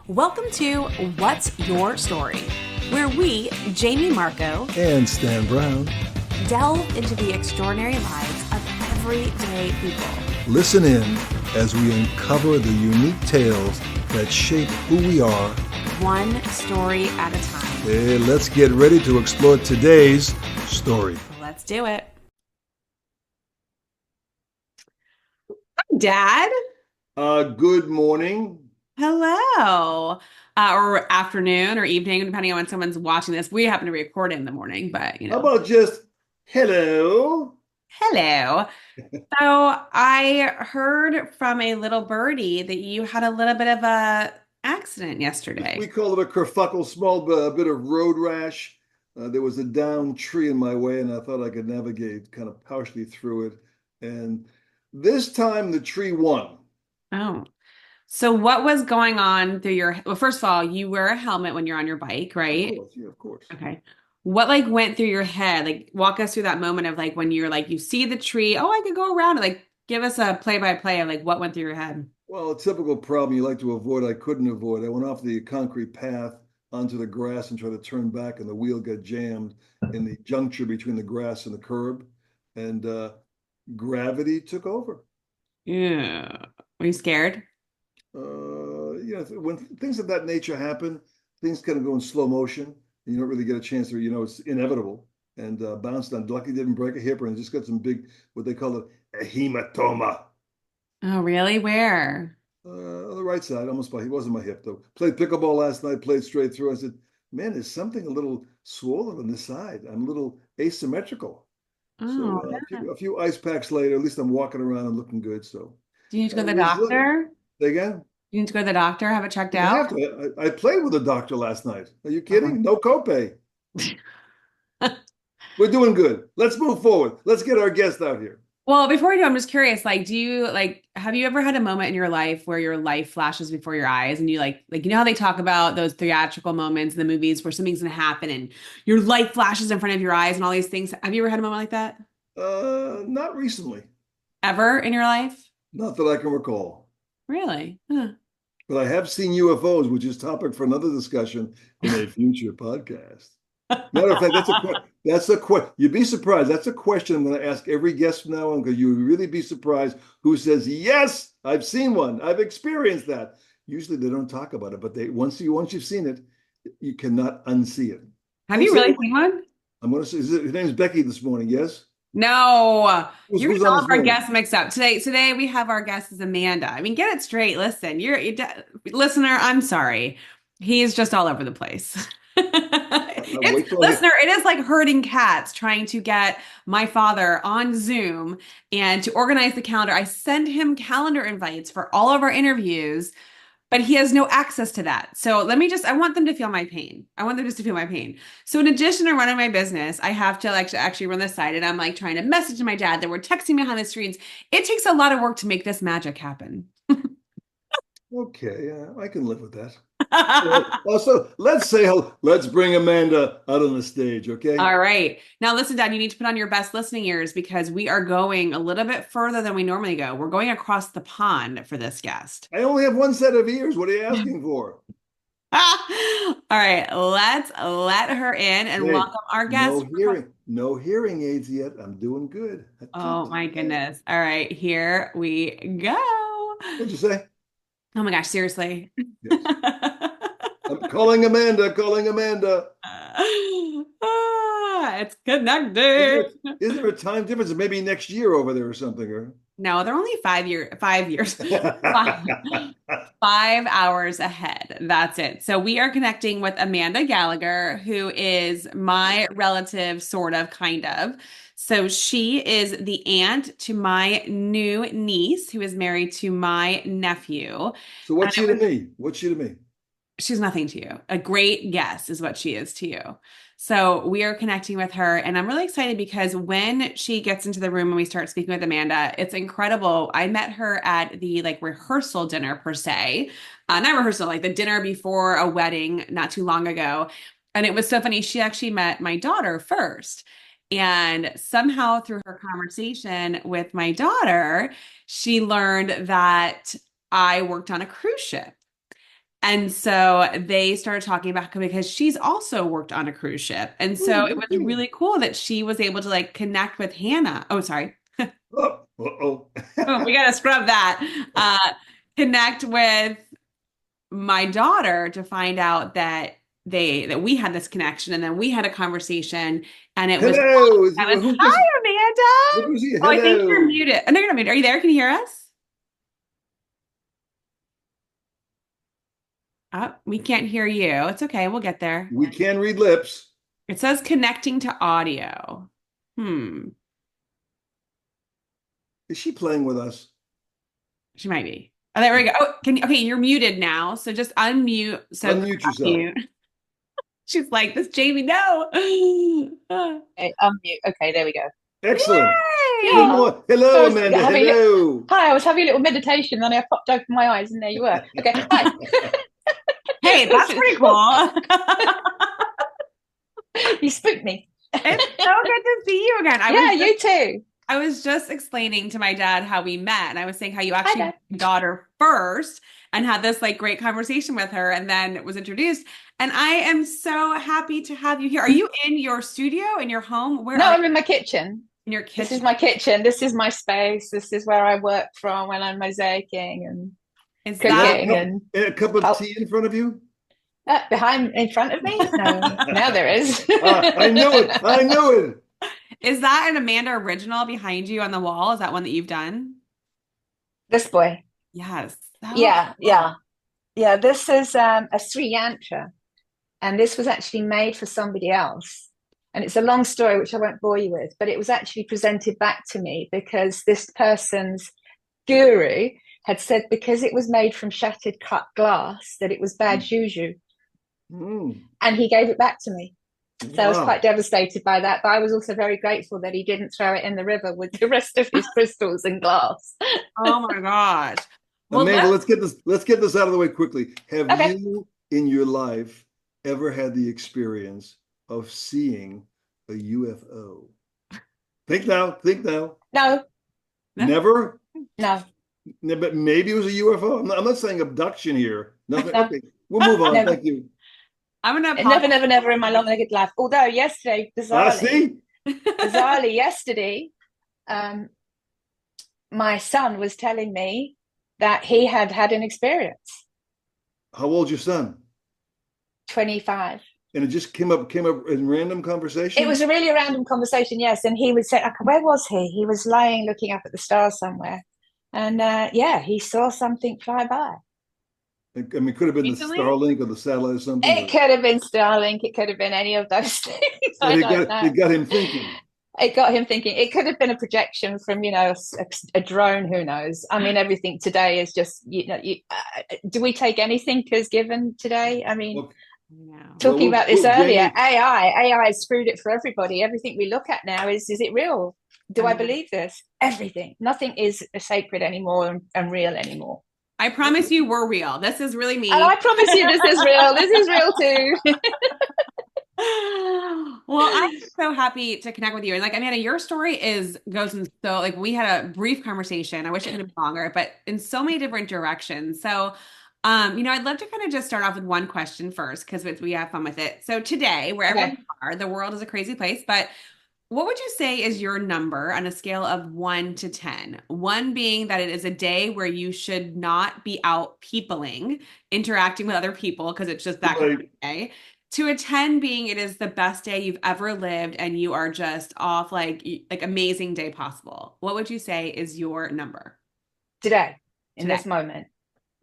Welcome to What's Your Story, where we, Jamie Marco, and Stan Brown, delve into the extraordinary lives of everyday people. Listen in as we uncover the unique tales that shape who we are, one story at a time. Hey, let's get ready to explore today's story. Let's do it. Hi, Dad. Good morning. Hello. Or afternoon or evening, depending on when someone's watching this. We happen to record in the morning, but How about just hello? Hello. So I heard from a little birdie that you had a little bit of a accident yesterday. We call it a kerfuckle, small bit of road rash. There was a downed tree in my way, and I thought I could navigate kind of partially through it. And this time the tree won. Oh. So what was going on through well, first of all, you wear a helmet when you're on your bike, right? Of course, yeah, of course. Okay. What went through your head? Walk us through that moment of when you're you see the tree, oh, I could go around it. Give us a play-by-play of what went through your head. Well, a typical problem you like to avoid, I couldn't avoid. I went off the concrete path onto the grass and tried to turn back, and the wheel got jammed in the juncture between the grass and the curb, and gravity took over. Yeah. Were you scared? When things of that nature happen, things kind of go in slow motion. And you don't really get a chance to, it's inevitable. And bounced on. Lucky didn't break a hip, and just got some big, what they call a hematoma. Oh, really? Where? On the right side, almost by, it wasn't my hip though. Played pickleball last night, played straight through. I said, man, there's something a little swollen on this side. I'm a little asymmetrical. Oh, So a few ice packs later, at least I'm walking around and looking good. So do you need to go to the doctor? Say again? You need to go to the doctor, have it checked I out? have to. I played with a doctor last night. Are you kidding? No copay. We're doing good. Let's move forward. Let's get our guest out here. Well, before we do, I'm just curious, do you have you ever had a moment in your life where your life flashes before your eyes and you you know how they talk about those theatrical moments in the movies where something's gonna happen and your life flashes in front of your eyes and all these things? Have you ever had a moment like that? Not recently. Ever in your life? Not that I can recall. Really? Huh. But I have seen UFOs, which is topic for another discussion in a future podcast. Matter of fact, that's a question. You'd be surprised. That's a question I'm going to ask every guest from now on, because you would really be surprised who says, yes, I've seen one. I've experienced that. Usually they don't talk about it, but once you've seen it, you cannot unsee it. Have you really seen one? I'm going to say, her name's Becky this morning, yes? No, you're who's all on of our this guests mixed up. Today we have our guest is Amanda. I mean, get it straight. Listen, listener, I'm sorry. He's just all over the place. Listener, it is like herding cats trying to get my father on Zoom and to organize the calendar. I send him calendar invites for all of our interviews, but he has no access to that. So I want them to feel my pain. I want them just to feel my pain. So in addition to running my business, I have to actually run the site, and I'm trying to message my dad that we're texting behind the screens. It takes a lot of work to make this magic happen. Okay, I can live with that. Also, let's bring Amanda out on the stage, okay? All right. Now listen, Dad, you need to put on your best listening ears because we are going a little bit further than we normally go. We're going across the pond for this guest. I only have one set of ears. What are you asking for? All right, let's let her in and welcome our guest. No hearing aids yet. I'm doing good. Oh my goodness. All right, here we go. What'd you say? Oh my gosh, seriously. Yes. I'm calling Amanda. It's connected. Is there a time difference? Maybe next year over there or something, or no, they're only 5 years, 5 hours ahead. That's it. So we are connecting with Amanda Gallagher, who is my relative, sort of, kind of. So she is the aunt to my new niece, who is married to my nephew. So what's she to me? What's she to me? She's nothing to you. A great guess is what she is to you. So we are connecting with her, and I'm really excited because when she gets into the room and we start speaking with Amanda, it's incredible. I met her at the rehearsal dinner per se, not rehearsal, the dinner before a wedding not too long ago. And it was so funny. She actually met my daughter first. And somehow through her conversation with my daughter, she learned that I worked on a cruise ship. And so they started talking about because she's also worked on a cruise ship. And so it was really cool that she was able to like connect with Hannah. Oh, sorry. Oh, uh-oh. Oh, we got to scrub that. Connect with my daughter to find out that we had this connection and then we had a conversation and it was Hello. I was, Who's this? hi, What Amanda. was he? Oh, I think you're Hello. muted. Oh, no, you're not muted. Are you there? Can you hear us? Oh, we can't hear you. It's okay. We'll get there. We can read lips. It says connecting to audio. Hmm. Is she playing with us? She might be. Oh, there we go. Oh, okay, you're muted now. So just unmute. So Unmute yourself. mute. She's like, this Jamie, no. Okay, unmute. Okay, there we go. Excellent. Good Yay! morning. So I Hello, was Amanda. having Hello. hi, I was having a little meditation, then I popped open my eyes, and there you were. Okay, hi. Hey, that's pretty cool. You spooked me. It's so good to see you again. You too. I was just explaining to my dad how we met, and I was saying how you Hi, actually Dad. met my daughter first and had this like great conversation with her, and then was introduced. And I am so happy to have you here. Are you in your studio, in your home? Where No, are I'm you? in my kitchen. In your This kitchen? is my kitchen. This is my space. This is where I work from when I'm mosaicing and Is You have that cooking and a cup of tea in front of you? behind in front of me. No, now there is. I knew it. I knew it. is that an Amanda original behind you on the wall? Is that one that you've done? This boy. Yes. Yeah, Cool. yeah, yeah. This is a Sri Yantra. And this was actually made for somebody else. And it's a long story, which I won't bore you with, but it was actually presented back to me because this person's guru had said because it was made from shattered cut glass that it was bad juju. Mm. And he gave it back to me. So I was Wow. quite devastated by that. But I was also very grateful that he didn't throw it in the river with the rest of his crystals and glass. Oh my gosh. Well, Amanda, let's get this out of the way quickly. Have Okay. you in your life ever had the experience of seeing a UFO? Think now, think now. No, Never? no, But maybe it was a UFO. I'm not saying abduction here. Nothing. no, Okay, we'll move on. never. Thank you. I'm gonna Never, pause. never, never in my long-legged life. Although yesterday, See? bizarrely yesterday, my son was telling me that he had had an experience. How old's your son? 25. And it just came up in random conversation? It was a really random conversation, yes. And he would say, okay, where was he? He was lying looking up at the stars somewhere. And he saw something fly by. I mean, it could have been Recently? the Starlink or the satellite or something. It could have been Starlink. It could have been any of those things. But I don't know. it got him thinking. It got him thinking. It could have been a projection from, a drone. Who knows? I mean, everything today is just, do we take anything as given today? I mean, talking about this earlier, Jamie, AI has screwed it for everybody. Everything we look at now is it real? Do I believe this? Everything. Nothing is sacred anymore and real anymore. I promise you we're real. This is really me. And I promise you this is real. This is real too. Well, I'm so happy to connect with you. And like, Amanda, your story goes in so like we had a brief conversation. I wish it could have been longer, but in so many different directions. So, I'd love to kind of just start off with one question first because we have fun with it. So today, wherever you are, the world is a crazy place, but what would you say is your number on a scale of 1 to 10? 1 being that it is a day where you should not be out peopling, interacting with other people because it's just that kind of day. To a 10 being it is the best day you've ever lived and you are just off like amazing day possible. What would you say is your number? Today, in this moment.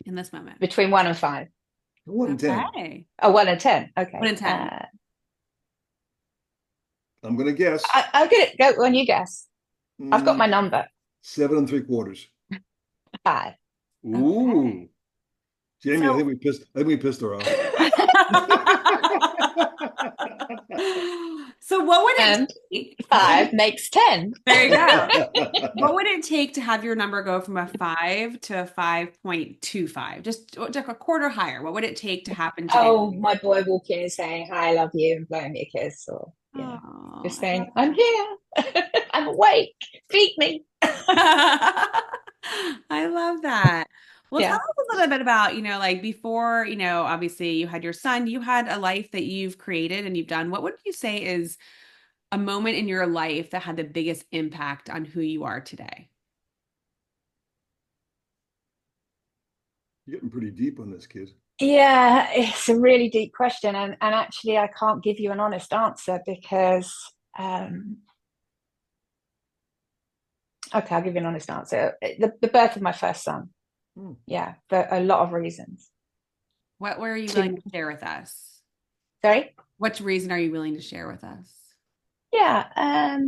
In this moment. Between 1 and 5. 1 and 10. Okay. Oh, 1 and 10. Okay. 1 and 10. I'm going to guess. I'll get it. Go on, you guess. I've got my number. 7 3/4. 5. Ooh. Okay. Jamie, I think we pissed her off. So what would it take? 5 makes 10. There you go. What would it take to have your number go from a 5 to a 5.25? Just a quarter higher. What would it take to happen today? Oh, my boy walking and saying, hi, I love you, and blowing me a kiss. Or, just saying, I'm here. I'm awake. Feed me. I love that. Well, tell Yeah. us a little bit about, like before, obviously you had your son, you had a life that you've created and you've done. What would you say is a moment in your life that had the biggest impact on who you are today? You're getting pretty deep on this, kid. Yeah, it's a really deep question, and actually I can't give you an honest answer because okay, I'll give you an honest answer. The birth of my first son, Hmm. yeah, for a lot of reasons. What were you willing To to share with us? Sorry? What reason are you willing to share with us? Yeah,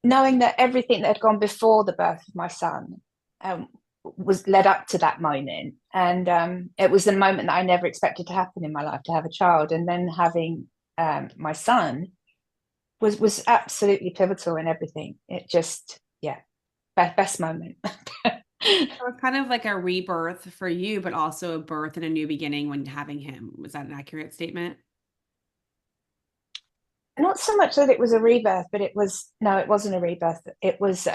knowing that everything that had gone before the birth of my son um, was led up to that moment, and it was the moment that I never expected to happen in my life, to have a child, and then having my son was absolutely pivotal in everything. It just, yeah, best moment. So it's kind of like a rebirth for you, but also a birth and a new beginning when having him. Was that an accurate statement? Not so much that it was a rebirth, but it was no, it wasn't a rebirth. It was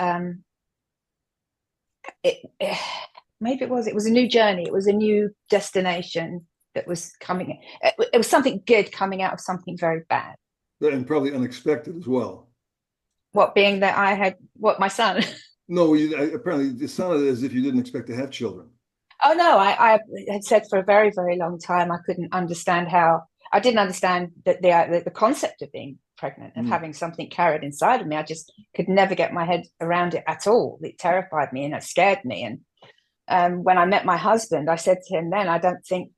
it maybe it was a new journey. It was a new destination that was coming. It was something good coming out of something very bad. And probably unexpected as well. What being that I had what my son. No, apparently it sounded as if you didn't expect to have children. Oh no, I had said for a very, very long time I couldn't understand how I didn't understand that the concept of being pregnant, of Hmm. having something carried inside of me. I just could never get my head around it at all. It terrified me and it scared me. And when I met my husband, I said to him then, I don't think,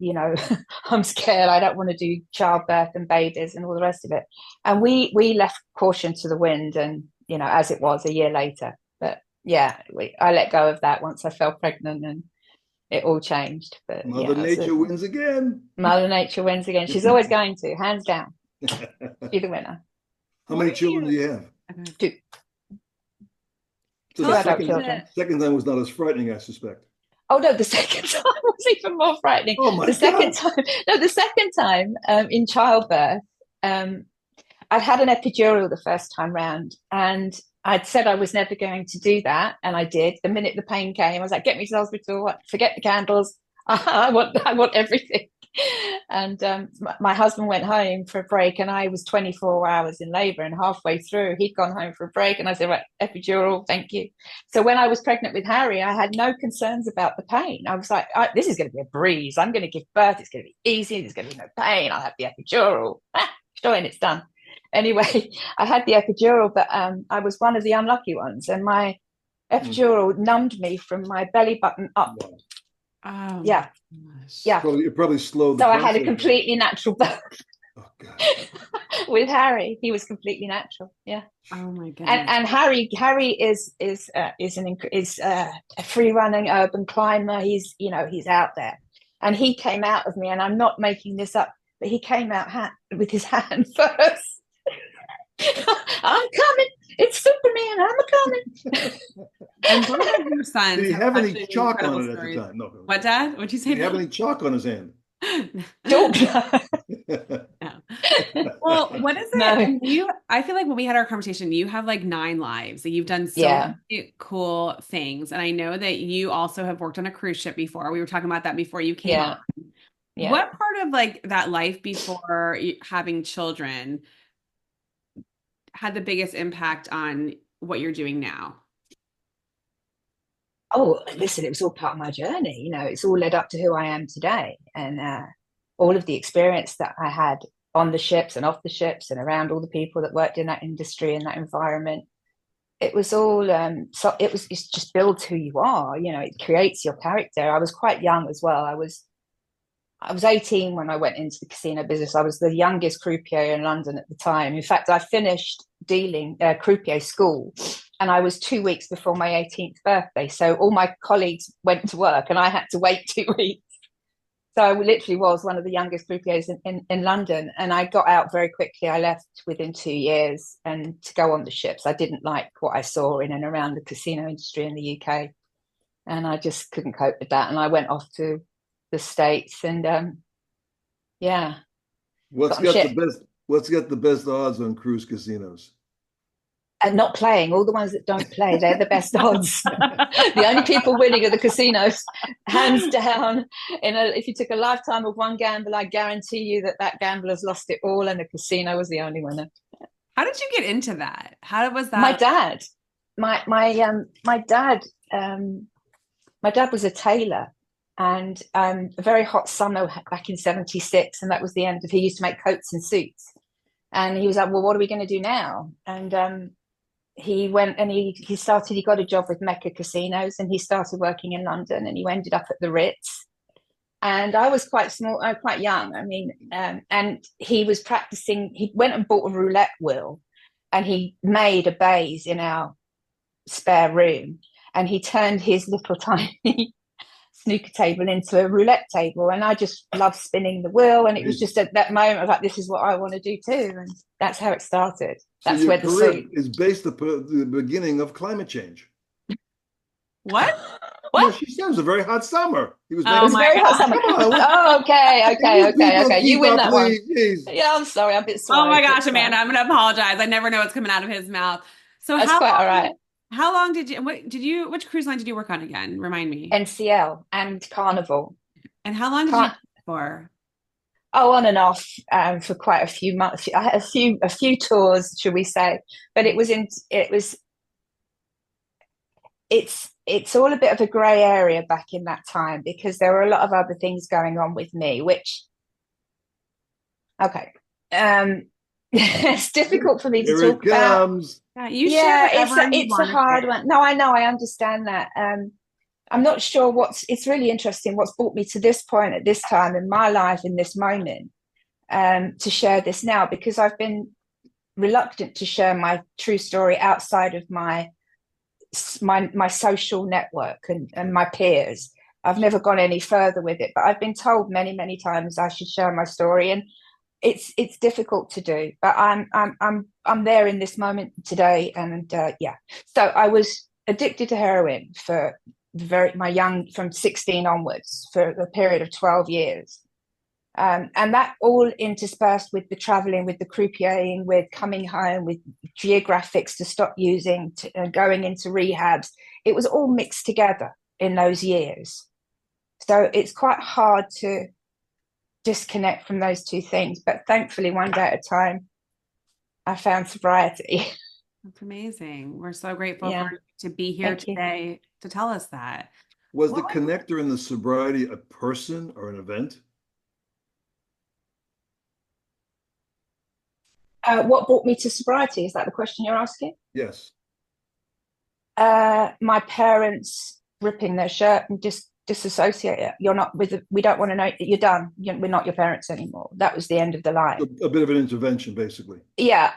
I'm scared. I don't want to do childbirth and babies and all the rest of it. And we left caution to the wind, and as it was a year later. But yeah, I let go of that once I fell pregnant, and it all changed. But Mother yeah, Nature wins again. Mother Nature wins again. She's always going to, hands down, be the winner. How What many are children do you? you have? Okay. Two, So Tell two the us adult a little second children. bit. second time was not as frightening, I suspect. Oh no, the second time was even more frightening. Oh my The second God. time, no, the second time in childbirth, I'd had an epidural the first time round, and I'd said I was never going to do that, and I did. The minute the pain came, I was like, "Get me to the hospital! Forget the candles. I want everything." And my husband went home for a break, and I was 24 hours in labour, and halfway through, he'd gone home for a break, and I said, "Right, epidural, thank you." So when I was pregnant with Harry, I had no concerns about the pain. I was like, "This is going to be a breeze. I'm going to give birth. It's going to be easy. There's going to be no pain. I'll have the epidural." Showing it's done. Anyway, I had the epidural, but I was one of the unlucky ones, and my Hmm. epidural numbed me from my belly button up. Wow. Oh my Yeah, gosh. yeah. It probably slowed the So I had a process down. completely natural birth Oh God. with Harry. He was completely natural. Yeah, Oh my and goodness. and Harry is a free running urban climber. He's out there, and he came out of me, and I'm not making this up, but he came out with his hand first. I'm coming. It's Superman. I'm coming. And both of your Did sons he have have such any chalk incredible on it at the stories. time? No. What, Dad? What'd you Did say, he have Dad? any chalk on his hand? Don't. No. Well, what is it? No. And I feel like when we had our conversation, you have like 9 lives. Like you've done so Yeah. many cool things. And I know that you also have worked on a cruise ship before. We were talking about that before you came on. Yeah. Yeah. What part of like that life before having children had the biggest impact on what you're doing now? Oh, listen, it was all part of my journey. It's all led up to who I am today, and all of the experience that I had on the ships and off the ships and around all the people that worked in that industry and that environment. It was all it's just builds who you are. It creates your character. I was quite young as well. I was 18 when I went into the casino business. I was the youngest croupier in London at the time. In fact, I finished dealing croupier school, and I was 2 weeks before my 18th birthday. So all my colleagues went to work, and I had to wait 2 weeks. So I literally was one of the youngest croupiers in London, and I got out very quickly. I left within 2 years, and to go on the ships. I didn't like what I saw in and around the casino industry in the UK, and I just couldn't cope with that. And I went off to the States, and yeah, What's got on a got the ship. best? What's got the best odds on cruise casinos? And not playing. All the ones that don't play, they're the best odds. The only people winning are the casinos, hands down. If you took a lifetime of one gamble, I guarantee you that gambler's lost it all, and the casino was the only winner. How did you get into that? How was that? My dad, my dad, my dad was a tailor, and a very hot summer back in '76, and that was the end of. He used to make coats and suits, and he was like, "Well, what are we going to do now?" And he went and he got a job with Mecca Casinos, and he started working in London, and he ended up at the Ritz. And I was quite small, quite young. I mean, and he was practicing. He went and bought a roulette wheel, and he made a baize in our spare room, and he turned his little tiny snooker table into a roulette table. And I just loved spinning the wheel, and it was just at that moment I was like, this is what I want to do too. And that's how it started. That's so where the career is based upon the beginning of climate change. What? What? Yeah, she said it was a very hot summer. It was a very hot summer. Oh, okay. You win that one. Yeah, I'm sorry. I'm a bit slow. Oh my gosh, Amanda, I'm going to apologize. I never know what's coming out of his mouth. So that's quite all right. How long which cruise line did you work on again? Remind me. NCL and Carnival. And how long did you for? Oh, on and off for quite a few months. I had a few tours, should we say? But it's all a bit of a grey area back in that time, because there were a lot of other things going on with me, which it's difficult for me to talk about. It's a hard one. No, I know, I understand that. I'm not sure it's really interesting what's brought me to this point at this time in my life, in this moment, to share this now, because I've been reluctant to share my true story outside of my social network and my peers. I've never gone any further with it, but I've been told many, many times I should share my story, and it's difficult to do. But I'm there in this moment today, and So I was addicted to heroin for from 16 onwards for a period of 12 years. And that all interspersed with the traveling, with the croupiering, with coming home, with geographics to stop using, going into rehabs. It was all mixed together in those years. So it's quite hard to disconnect from those two things. But thankfully, one day at a time, I found sobriety. That's amazing. We're so grateful for you to be here today to tell us that. Was the connector in the sobriety a person or an event? What brought me to sobriety? Is that the question you're asking? Yes. My parents ripping their shirt and just disassociate it. You're not we don't want to know. You're done. We're not your parents anymore. That was the end of the line. A bit of an intervention, basically. Yeah,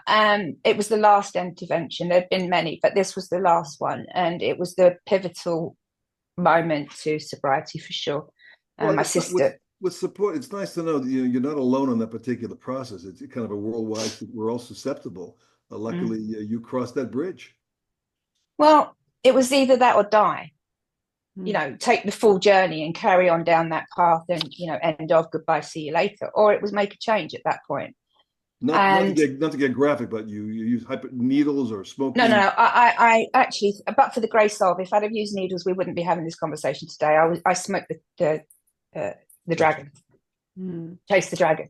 it was the last intervention. There'd been many, but this was the last one, and it was the pivotal moment to sobriety for sure. My sister. With support, it's nice to know that you're not alone on that particular process. It's kind of a worldwide. We're all susceptible. Luckily, you crossed that bridge. Well, it was either that or die. Take the full journey and carry on down that path, and end of goodbye, see you later, or it was make a change at that point. Not to get graphic, but you use needles or smoking. No. I actually, but for the grace of, if I'd have used needles, we wouldn't be having this conversation today. I smoked the dragon, chase the dragon.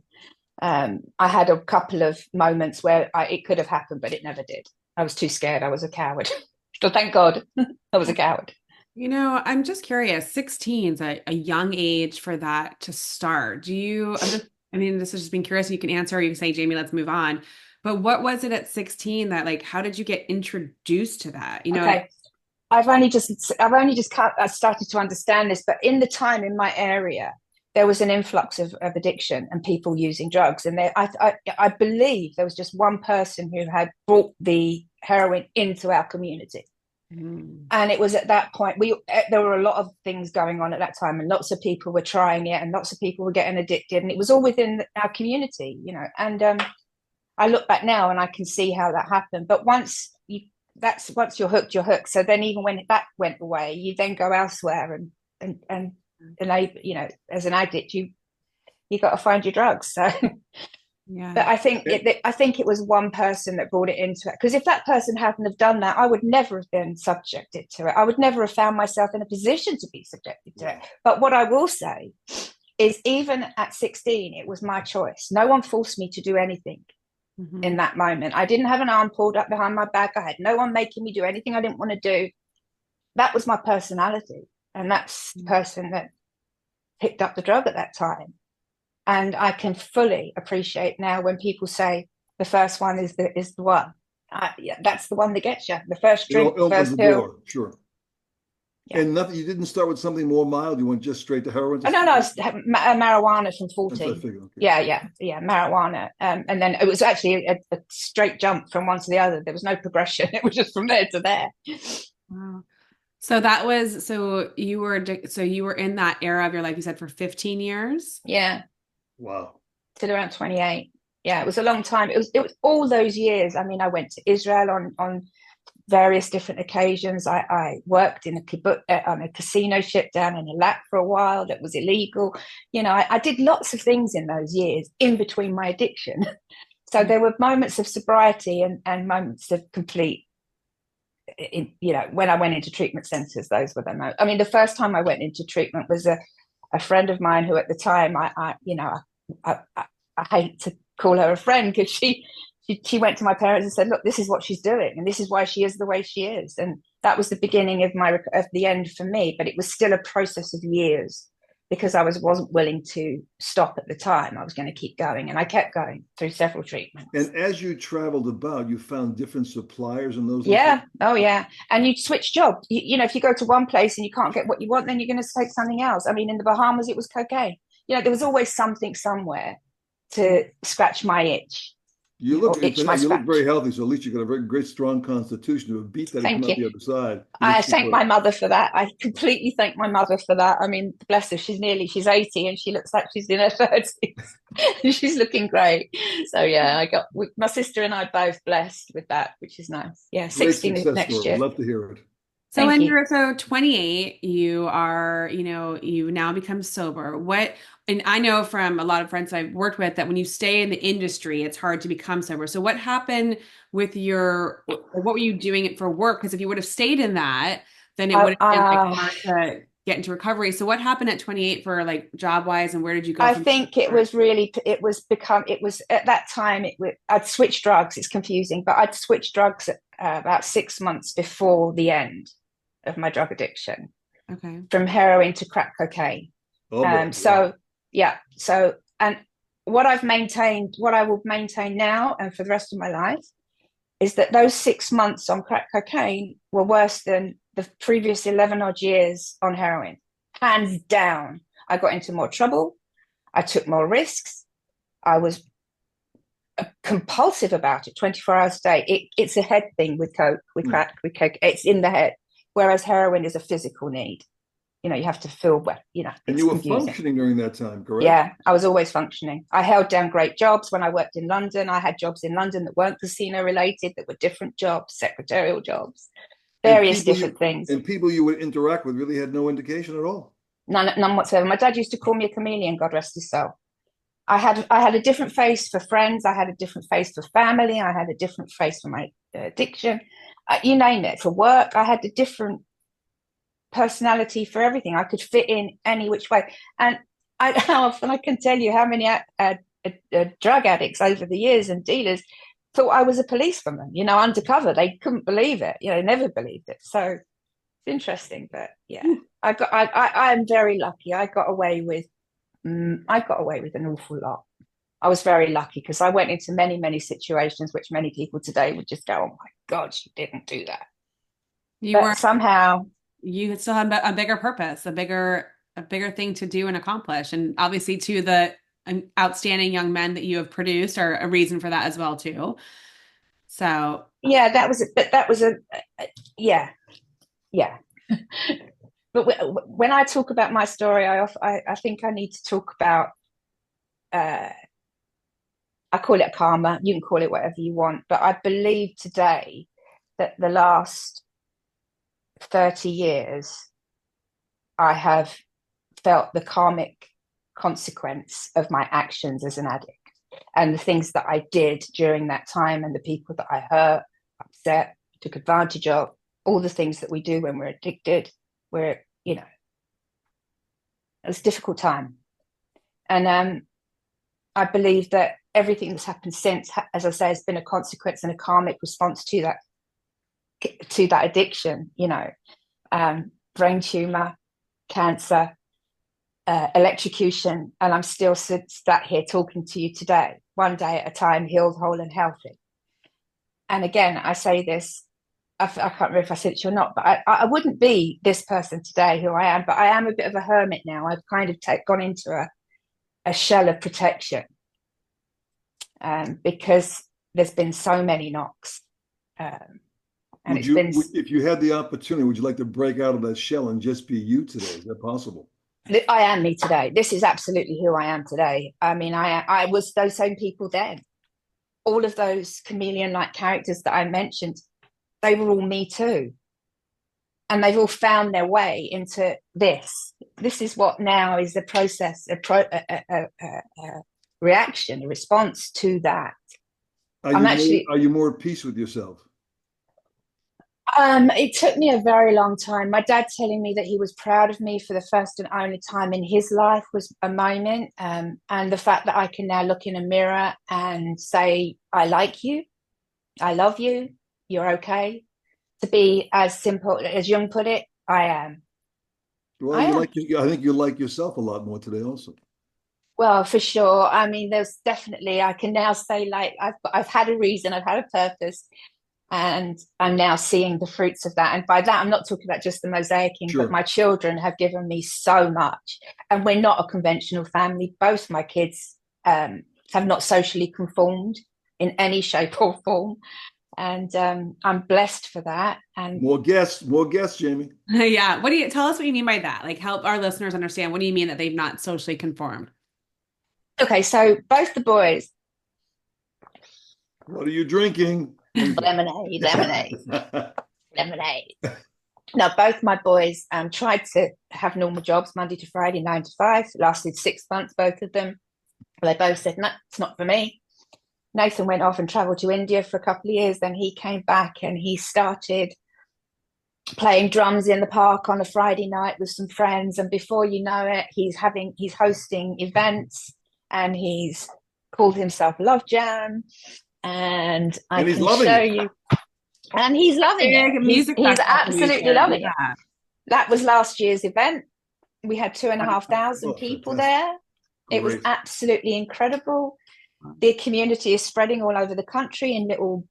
I had a couple of moments where it could have happened, but it never did. I was too scared. I was a coward. So thank God I was a coward. I'm just curious, 16 is a young age for that to start. This is just being curious. You can answer, or you can say, Jaime, let's move on. But what was it at 16 that, how did you get introduced to that? Okay. I've only just started to understand this, but in the time in my area, there was an influx of addiction and people using drugs. And I believe there was just one person who had brought the heroin into our community. And it was at that point, there were a lot of things going on at that time, and lots of people were trying it, and lots of people were getting addicted, and it was all within our community, and I look back now and I can see how that happened. But once you're hooked, you're hooked. So then even when that went away, you then go elsewhere, and as an addict, you got to find your drugs. So Yeah. But I think it was one person that brought it into it. Because if that person hadn't have done that, I would never have been subjected to it. I would never have found myself in a position to be subjected to it. But what I will say is, even at 16, it was my choice. No one forced me to do anything in that moment. I didn't have an arm pulled up behind my back. I had no one making me do anything I didn't want to do. That was my personality. And that's the person that picked up the drug at that time. And I can fully appreciate now when people say the first one is the one. Yeah, that's the one that gets you. The first drink, the opens first the pill. door, sure. Yeah. And nothing. You didn't start with something more mild. You went just straight to heroin. No, marijuana from 14. Okay. Yeah, marijuana. And then it was actually a straight jump from one to the other. There was no progression. It was just from there to there. Wow. So you were in that era of your life, you said, for 15 years? Yeah. Wow. Till around 28. Yeah, it was a long time. It was all those years. I mean, I went to Israel on various different occasions. I worked in on a casino ship down in Iraq for a while that was illegal. I did lots of things in those years in between my addiction. So there were moments of sobriety and moments of complete, when I went into treatment centers, those were the most. I mean, the first time I went into treatment was a friend of mine who at the time I hate to call her a friend, because she went to my parents and said, look, this is what she's doing and this is why she is the way she is. And that was the beginning of the end for me. But it was still a process of years, because I wasn't willing to stop at the time. I was going to keep going, and I kept going through several treatments. And as you traveled about, you found different suppliers in those yeah locations? Oh yeah. And you switch jobs. If you go to one place and you can't get what you want, then you're going to take something else. I mean, in the Bahamas it was cocaine. There was always something somewhere to scratch my itch. You look very healthy, so at least you got a very great, strong constitution to have beat that and come out the other side. I thank my mother for that. I completely thank my mother for that. I mean, bless her, she's 80 and she looks like she's in her 30s. She's looking great. So yeah, my sister and I both blessed with that, which is nice. Yeah, 16 next year. Love to hear it. So when you're 28, you are, you now become sober. And I know from a lot of friends I've worked with that when you stay in the industry, it's hard to become sober. So what happened with what were you doing it for work? Because if you would have stayed in that, then it would have been hard to get into recovery. So what happened at 28 for job wise, and where did you go? I think it was at that time, I'd switched drugs. It's confusing, but I'd switched drugs about 6 months before the end of my drug addiction. Okay. From heroin to crack cocaine. And what I will maintain now and for the rest of my life, is that those 6 months on crack cocaine were worse than the previous 11 odd years on heroin. Hands down. I got into more trouble. I took more risks. I was compulsive about it 24 hours a day. It's a head thing with coke, with crack, with coke. It's in the head. Whereas heroin is a physical need. You have to feel well, And you were functioning during that time, correct? Yeah, I was always functioning. I held down great jobs when I worked in London. I had jobs in London that weren't casino related, that were different jobs, secretarial jobs, various different things. And people you would interact with really had no indication at all? None whatsoever. My dad used to call me a chameleon, God rest his soul. I had a different face for friends. I had a different face for family. I had a different face for my addiction. You name it. For work, I had a different personality for everything. I could fit in any which way. And how often I can tell you how many drug addicts over the years and dealers thought I was a policewoman, undercover. They couldn't believe it. Never believed it. So it's interesting, but yeah, I am very lucky. I got away with an awful lot. I was very lucky because I went into many, many situations which many people today would just go, "Oh my God, you didn't do that." Somehow you still had a bigger purpose, a bigger thing to do and accomplish. And obviously to the outstanding young men that you have produced are a reason for that as well too. So yeah, that was yeah. But when I talk about my story, I think I need to talk about, I call it karma. You can call it whatever you want. But I believe today that the last 30 years, I have felt the karmic consequence of my actions as an addict. and the things that I did during that time, and the people that I hurt, upset, took advantage of, all the things that we do when we're addicted, where, you know, it was a difficult time. And I believe that everything that's happened since, as I say, has been a consequence and a karmic response to that addiction, you know, brain tumor, cancer, electrocution, and I'm still sat here talking to you today, one day at a time, healed, whole, and healthy. And again, I say this, I can't remember if I said it or not, but I wouldn't be this person today who I am, but I am a bit of a hermit now. I've kind of gone into a shell of protection, because there's been so many knocks. And if you had the opportunity, would you like to break out of that shell and just be you today? Is that possible? I am me today. This is absolutely who I am today. I mean, I was those same people then. All of those chameleon-like characters that I mentioned, they were all me too. And they've all found their way into this. This is what now is the process, a reaction, a response to that. Are you more at peace with yourself? It took me a very long time. My dad telling me that he was proud of me for the first and only time in his life was a moment. And the fact that I can now look in a mirror and say, I like you, I love you, you're okay. To be as simple as Jung put it, I am. Well, I think you like yourself a lot more today also. Well, for sure. I mean, there's definitely, I can now say, like, I've had a reason, I've had a purpose. And I'm now seeing the fruits of that. And by that, I'm not talking about just the mosaicing, Sure. But my children have given me so much. And we're not a conventional family. Both my kids have not socially conformed in any shape or form. And I'm blessed for that. And more guests, Jaime. Yeah. Tell us what you mean by that? Like, help our listeners understand. What do you mean that they've not socially conformed? Okay, so both the boys. What are you drinking? Lemonade. Now, both my boys tried to have normal jobs Monday to Friday, 9 to 5. It lasted 6 months, both of them. They both said, no, it's not for me. Nathan went off and traveled to India for a couple of years. Then he came back and he started playing drums in the park on a Friday night with some friends. And before you know it, he's hosting events, and he's called himself Love Jam. And I can show you. And he's loving it. He's absolutely loving it. That was last year's event. We had 2,500 people there. It was absolutely incredible. The community is spreading all over the country in little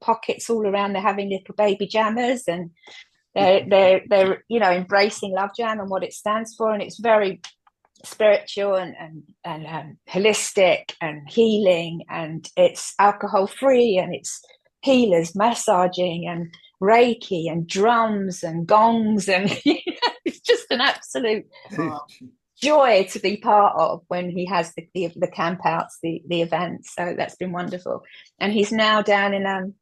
pockets all around. They're having little baby jammers, and they're embracing Love Jam and what it stands for. And it's very spiritual and holistic and healing, and it's alcohol free, and it's healers massaging and Reiki and drums and gongs, and it's just an absolute joy to be part of when he has the camp outs, the events. So that's been wonderful. And he's now down in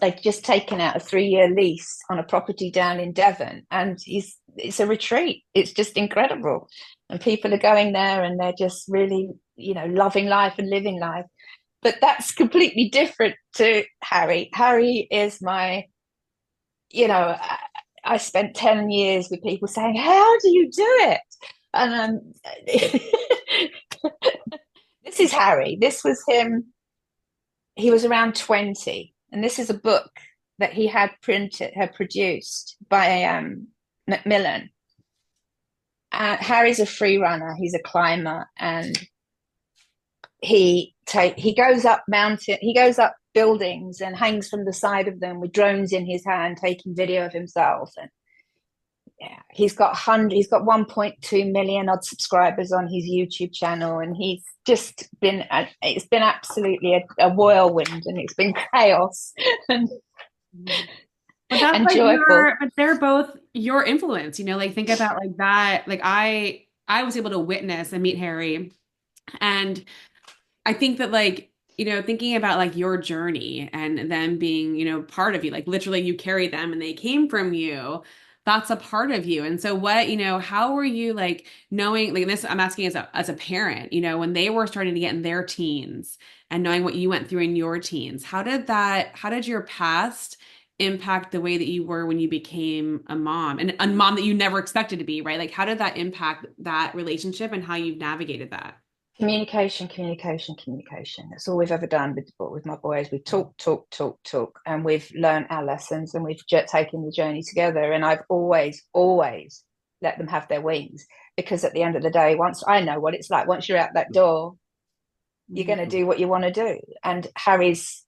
they've just taken out a 3-year lease on a property down in Devon, and it's a retreat. It's just incredible. And people are going there and they're just really, loving life and living life. But that's completely different to Harry. Harry is my, I spent 10 years with people saying, how do you do it? And this is Harry. This was him. He was around 20. And this is a book that he had produced by Macmillan. Harry's a free runner. He's a climber, and he goes up buildings and hangs from the side of them with drones in his hand, taking video of himself. And yeah, he's got 1.2 million odd subscribers on his YouTube channel, and he's just been it's been absolutely a whirlwind, and it's been chaos and joyful. But they're both your influence, think about like that. Like I was able to witness and meet Harry, and I think that thinking about like your journey and them being, part of you, like literally you carry them and they came from you. that's a part of you. And so what, how were you like knowing like this, I'm asking as a parent, when they were starting to get in their teens and knowing what you went through in your teens, how did your past impact the way that you were when you became a mom and a mom that you never expected to be, right? Like how did that impact that relationship and how you've navigated that? Communication, communication, communication. That's all we've ever done with my boys. We've talked, and we've learned our lessons, and we've taken the journey together. And I've always, always let them have their wings, because at the end of the day, once I know what it's like, once you're out that door, you're going to do what you want to do. And Harry's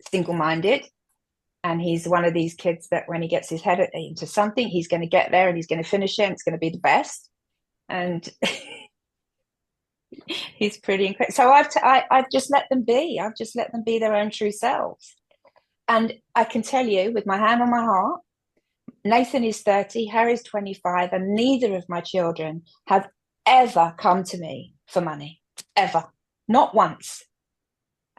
single-minded, and he's one of these kids that when he gets his head into something, he's going to get there and he's going to finish it, and it's going to be the best. And he's pretty incredible. So I've just let them be. I've just let them be their own true selves. And I can tell you, with my hand on my heart, Nathan is 30, Harry's 25, and neither of my children have ever come to me for money, ever, not once.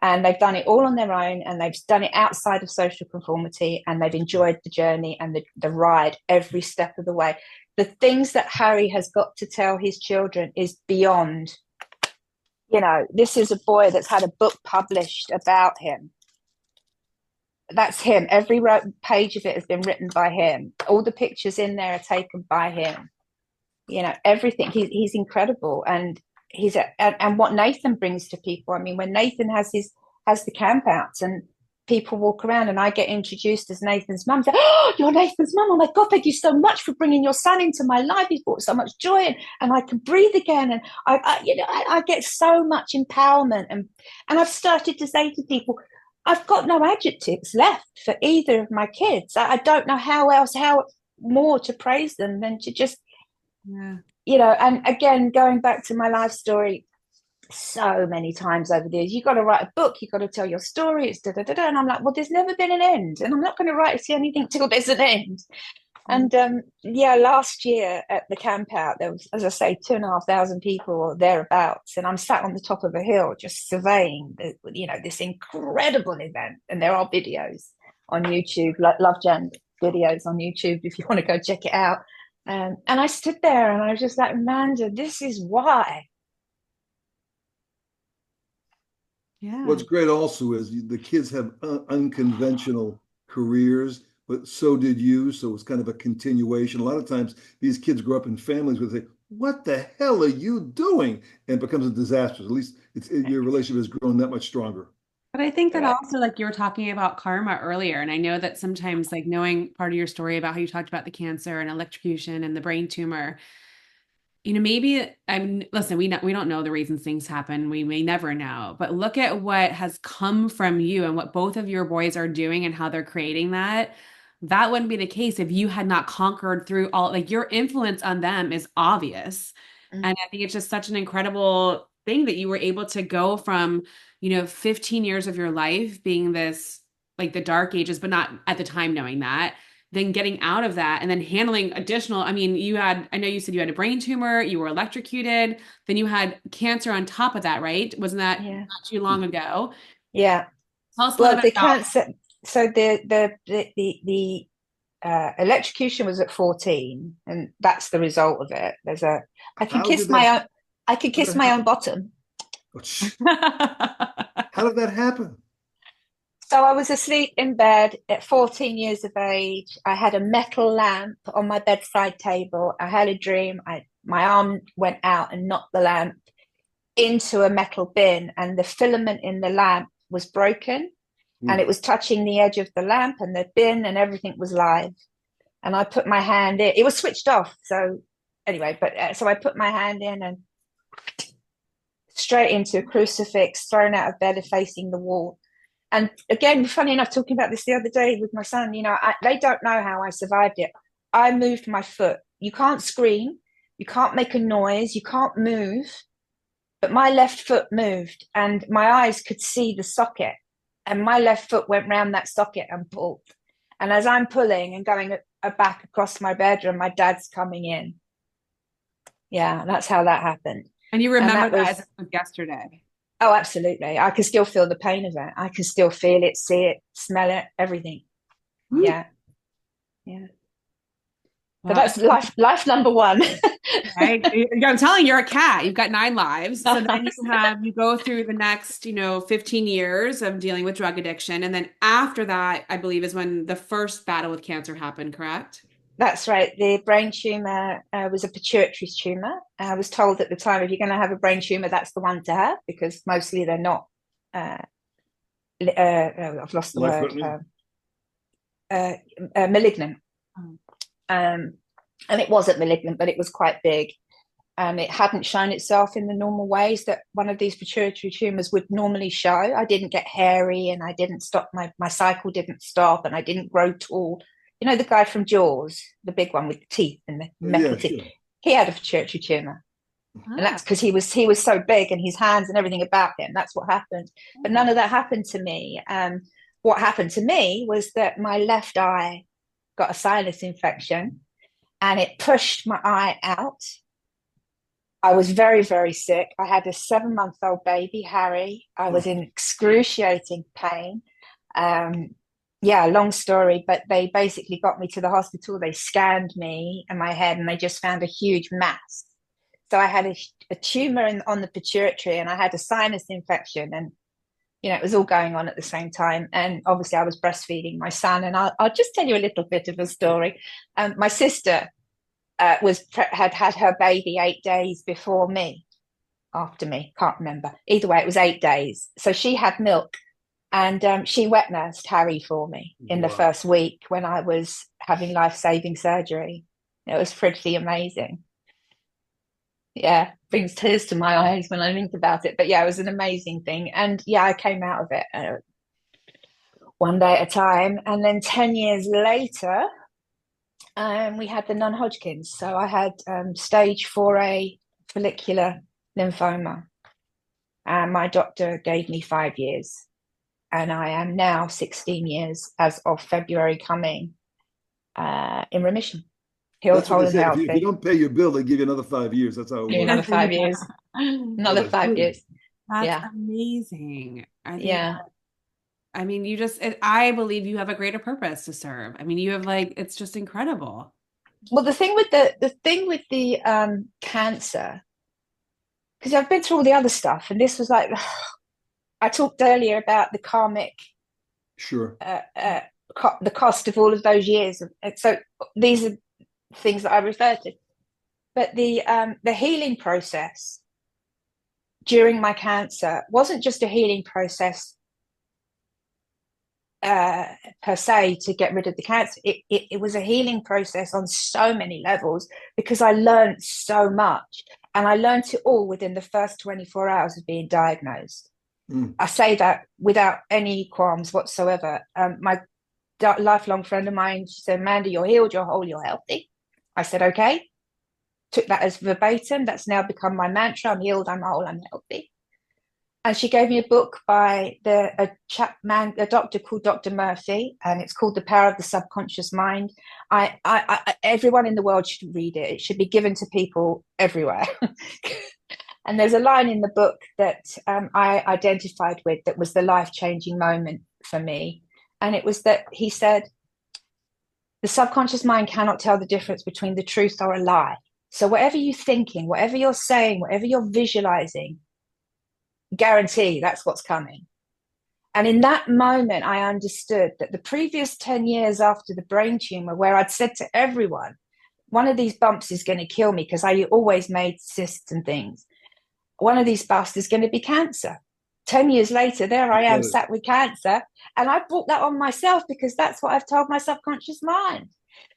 And they've done it all on their own, and they've done it outside of social conformity, and they've enjoyed the journey and the ride every step of the way. The things that Harry has got to tell his children is beyond. This is a boy that's had a book published about him. That's him. Every page of it has been written by him. All the pictures in there are taken by him. Everything. He's incredible, and and what Nathan brings to people. I mean, when Nathan has the campouts and people walk around and I get introduced as Nathan's mum, say, "Oh, you're Nathan's mum. Oh my God, thank you so much for bringing your son into my life. He's brought so much joy and I can breathe again." And I get so much empowerment. And I've started to say to people, I've got no adjectives left for either of my kids. I don't know how more to praise them than to just, and again, going back to my life story, so many times over the years, you've got to write a book, you've got to tell your story, it's da da da da. And I'm like, well, there's never been an end, and I'm not going to write anything till there's an end. And last year at the camp out, there was, as I say, 2,500 people or thereabouts, and I'm sat on the top of a hill just surveying this incredible event. And there are videos on YouTube, like Love Jan videos on YouTube, if you want to go check it out. And I stood there and I was just like, Amanda, this is why. Yeah. What's great also is the kids have unconventional careers, but so did you. So it's kind of a continuation. A lot of times these kids grow up in families where they say, "What the hell are you doing?" And it becomes a disaster. At least your relationship has grown that much stronger. But I think that also, like you were talking about karma earlier, and I know that sometimes, like knowing part of your story about how you talked about the cancer and electrocution and the brain tumor, maybe listen, we don't know the reasons things happen. We may never know, but look at what has come from you and what both of your boys are doing and how they're creating that. That wouldn't be the case if you had not conquered through all, like your influence on them is obvious. And I think it's just such an incredible thing that you were able to go from, 15 years of your life being this, like the dark ages, but not at the time knowing that, then getting out of that and then handling additional, I mean, I know you said you had a brain tumor, you were electrocuted, then you had cancer on top of that, right? Wasn't that not too long ago? Yeah. Tell us a little bit about cancer. So the electrocution was at 14, and that's the result of it. I can kiss my own bottom. How did that happen? So I was asleep in bed at 14 years of age. I had a metal lamp on my bedside table. I had a dream. My arm went out and knocked the lamp into a metal bin, and the filament in the lamp was broken, and it was touching the edge of the lamp and the bin, and everything was live. And I put my hand in. It was switched off. So anyway, so I put my hand in and straight into a crucifix, thrown out of bed and facing the wall. And again, funny enough, talking about this the other day with my son, they don't know how I survived it. I moved my foot. You can't scream. You can't make a noise. You can't move. But my left foot moved, and my eyes could see the socket. And my left foot went round that socket and pulled. And as I'm pulling and going back across my bedroom, my dad's coming in. Yeah, that's how that happened. And you remember that as it was yesterday. Oh, absolutely. I can still feel the pain of it. I can still feel it, see it, smell it, everything. Yeah. Yeah. So Wow. that's life number one. Right. I'm telling you, you're a cat. You've got 9 lives. So then you go through the next, 15 years of dealing with drug addiction. And then after that, I believe is when the first battle with cancer happened, correct? That's right. The brain tumor was a pituitary tumor. I was told at the time, if you're going to have a brain tumor, that's the one to have, because mostly they're not. Uh, I've lost the word. Malignant. Oh. And it wasn't malignant, but it was quite big. It hadn't shown itself in the normal ways that one of these pituitary tumors would normally show. I didn't get hairy, and I didn't stop, my cycle didn't stop, and I didn't grow tall. You know, the guy from Jaws, the big one with the teeth and the metal teeth, sure. he had a pituitary tumor. Ah. And that's because he was so big, and his hands and everything about him. That's what happened. But none of that happened to me. What happened to me was that my left eye got a sinus infection, and it pushed my eye out. I was very, very sick. I had a 7-month-old baby, Harry. I was in excruciating pain. Yeah, long story, but they basically got me to the hospital. They scanned me and my head, and they just found a huge mass. So I had a tumor on the pituitary, and I had a sinus infection, and it was all going on at the same time. And obviously, I was breastfeeding my son. And I'll just tell you a little bit of a story. My sister had her baby 8 days before me, after me, can't remember. Either way, it was 8 days. So she had milk, and she wet nursed Harry for me in the first week when I was having life-saving surgery. It was pretty amazing. Yeah, brings tears to my eyes when I think about it. But yeah, it was an amazing thing. And yeah, I came out of it one day at a time. And then 10 years later, we had the non-Hodgkin's. So I had stage 4A follicular lymphoma. And my doctor gave me 5 years. And I am now 16 years as of February coming in remission. Healed, whole, and healthy. If you don't pay your bill, they give you another 5 years. That's how it works. Another 5 years. Another 5 years. That's amazing. Yeah. I mean, I believe you have a greater purpose to serve. I mean, you have it's just incredible. Well, the thing with the cancer, because I've been through all the other stuff, and this was like, I talked earlier about the karmic, sure, the cost of all of those years. So these are things that I refer to. But the healing process during my cancer wasn't just a healing process per se to get rid of the cancer. It was a healing process on so many levels, because I learned so much, and I learned it all within the first 24 hours of being diagnosed. I say that without any qualms whatsoever. My lifelong friend of mine, she said, Amanda, you're healed, you're whole, you're healthy. I said, okay. Took that as verbatim. That's now become my mantra. I'm healed, I'm whole, I'm healthy. And she gave me a book by a doctor called Dr. Murphy, and it's called The Power of the Subconscious Mind. Everyone in the world should read it. It should be given to people everywhere. And there's a line in the book that I identified with that was the life-changing moment for me. And it was that he said, the subconscious mind cannot tell the difference between the truth or a lie. So whatever you're thinking, whatever you're saying, whatever you're visualizing, guarantee that's what's coming. And in that moment, I understood that the previous 10 years after the brain tumor, where I'd said to everyone, one of these bumps is going to kill me, because I always made cysts and things. One of these bumps is going to be cancer. 10 years later, there I am sat with cancer. And I brought that on myself, because that's what I've told my subconscious mind.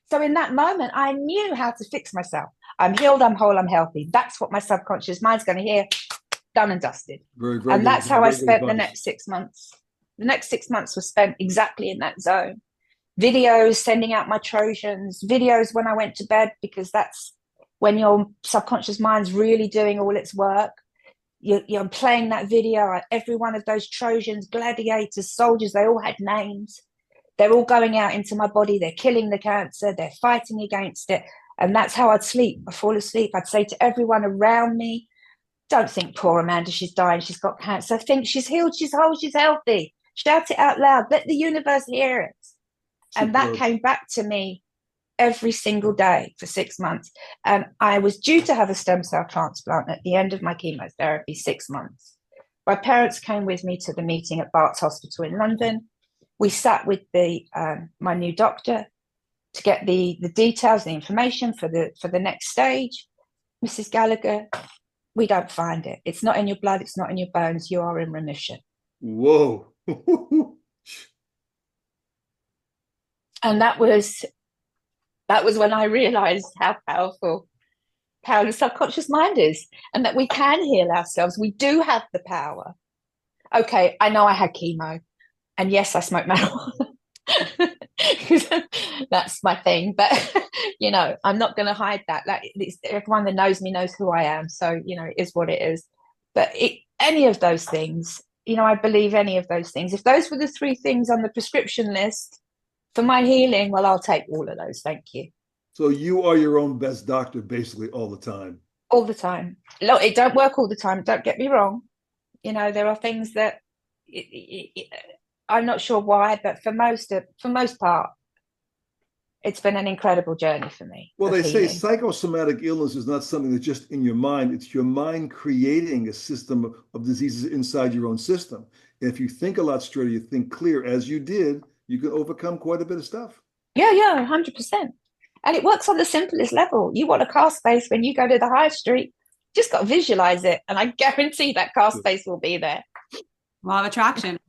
So in that moment, I knew how to fix myself. I'm healed, I'm whole, I'm healthy. That's what my subconscious mind's going to hear. Done and dusted. Very, very and that's how I spent advice. The next 6 months. The next 6 months was spent exactly in that zone. Videos, sending out my Trojans, videos when I went to bed, because that's when your subconscious mind's really doing all its work. You're playing that video. Every one of those Trojans, gladiators, soldiers, they all had names. They're all going out into my body. They're killing the cancer. They're fighting against it. And that's how I'd sleep. I'd fall asleep. I'd say to everyone around me, don't think poor Amanda, she's dying, she's got cancer. Think she's healed, she's whole, she's healthy. Shout it out loud. Let the universe hear it. And that came back to me every single day for 6 months. And I was due to have a stem cell transplant at the end of my chemotherapy, 6 months. My parents came with me to the meeting at Bart's Hospital in London. We sat with my new doctor to get the details, the information for the next stage. Mrs. Gallagher, we don't find it. It's not in your blood. It's not in your bones. You are in remission. Whoa. And that was when I realized how powerful the subconscious mind is, and that we can heal ourselves. We do have the power. Okay, I know I had chemo, and yes, I smoke marijuana. That's my thing, but I'm not going to hide that. Everyone that knows me knows who I am, so it is what it is. But any of those things, I believe any of those things. If those were the 3 things on the prescription list for my healing, well, I'll take all of those. Thank you. So you are your own best doctor basically all the time. All the time. Look, it don't work all the time. Don't get me wrong. There are things that I'm not sure why, but for most part, it's been an incredible journey for me. Well, they say psychosomatic illness is not something that's just in your mind. It's your mind creating a system of diseases inside your own system. And if you think a lot straighter, you think clear, as you did, you can overcome quite a bit of stuff. Yeah, 100%. And it works on the simplest level. You want a car space when you go to the high street, just got to visualize it. And I guarantee that car space will be there. Law of attraction.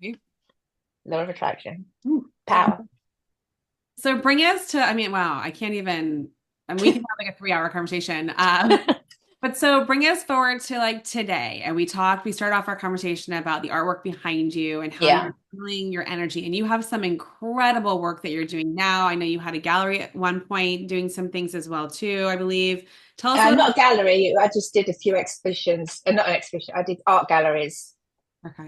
Law of attraction. Power. So bring us to, wow, I can't even, we can have like a 3-hour conversation. But so bring us forward to like today. And we started off our conversation about the artwork behind you and how you're feeling your energy. And you have some incredible work that you're doing now. I know you had a gallery at one point doing some things as well too, I believe. Tell us not a gallery. I just did a few exhibitions, not an exhibition. I did art galleries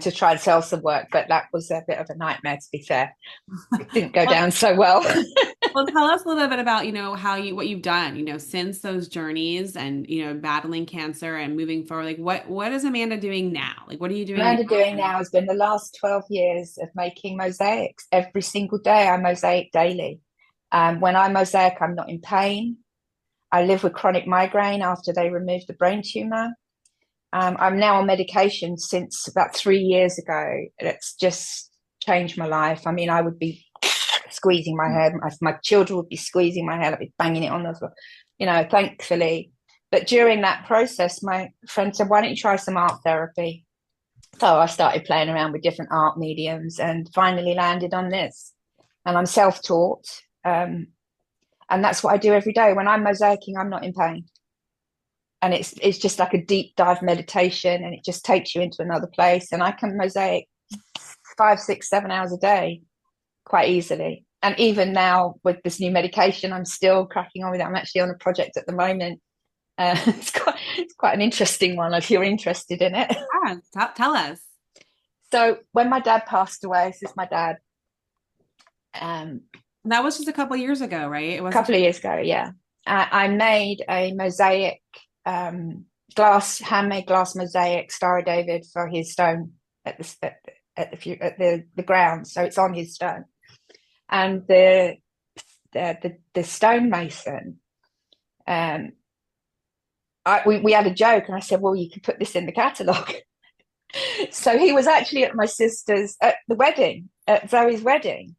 to try and sell some work, but that was a bit of a nightmare, to be fair. It didn't go down so well. Well, tell us a little bit about, what you've done, since those journeys and, battling cancer and moving forward. Like what is Amanda doing now? Like, what are you doing? Amanda doing now has been the last 12 years of making mosaics. Every single day I mosaic daily. When I mosaic, I'm not in pain. I live with chronic migraine after they removed the brain tumor. I'm now on medication since about 3 years ago. It's just changed my life. I would be squeezing my head. My children would be squeezing my head. I'd be banging it on the floor, thankfully. But during that process, my friend said, why don't you try some art therapy? So I started playing around with different art mediums and finally landed on this. And I'm self-taught. And that's what I do every day. When I'm mosaicing, I'm not in pain. And it's just like a deep dive meditation, and it just takes you into another place. And I can mosaic 5, 6, 7 hours a day quite easily. And even now with this new medication, I'm still cracking on with it. I'm actually on a project at the moment. It's quite an interesting one if you're interested in it. Yeah, tell us. So when my dad passed away, this is my dad. That was just a couple of years ago, right? It was a couple of years ago, yeah. I made a mosaic handmade glass mosaic Star of David for his stone at the ground. So it's on his stone. And the stonemason, we had a joke, and I said, well, you could put this in the catalogue. So he was actually at my sister's, at the wedding, at Zoe's wedding.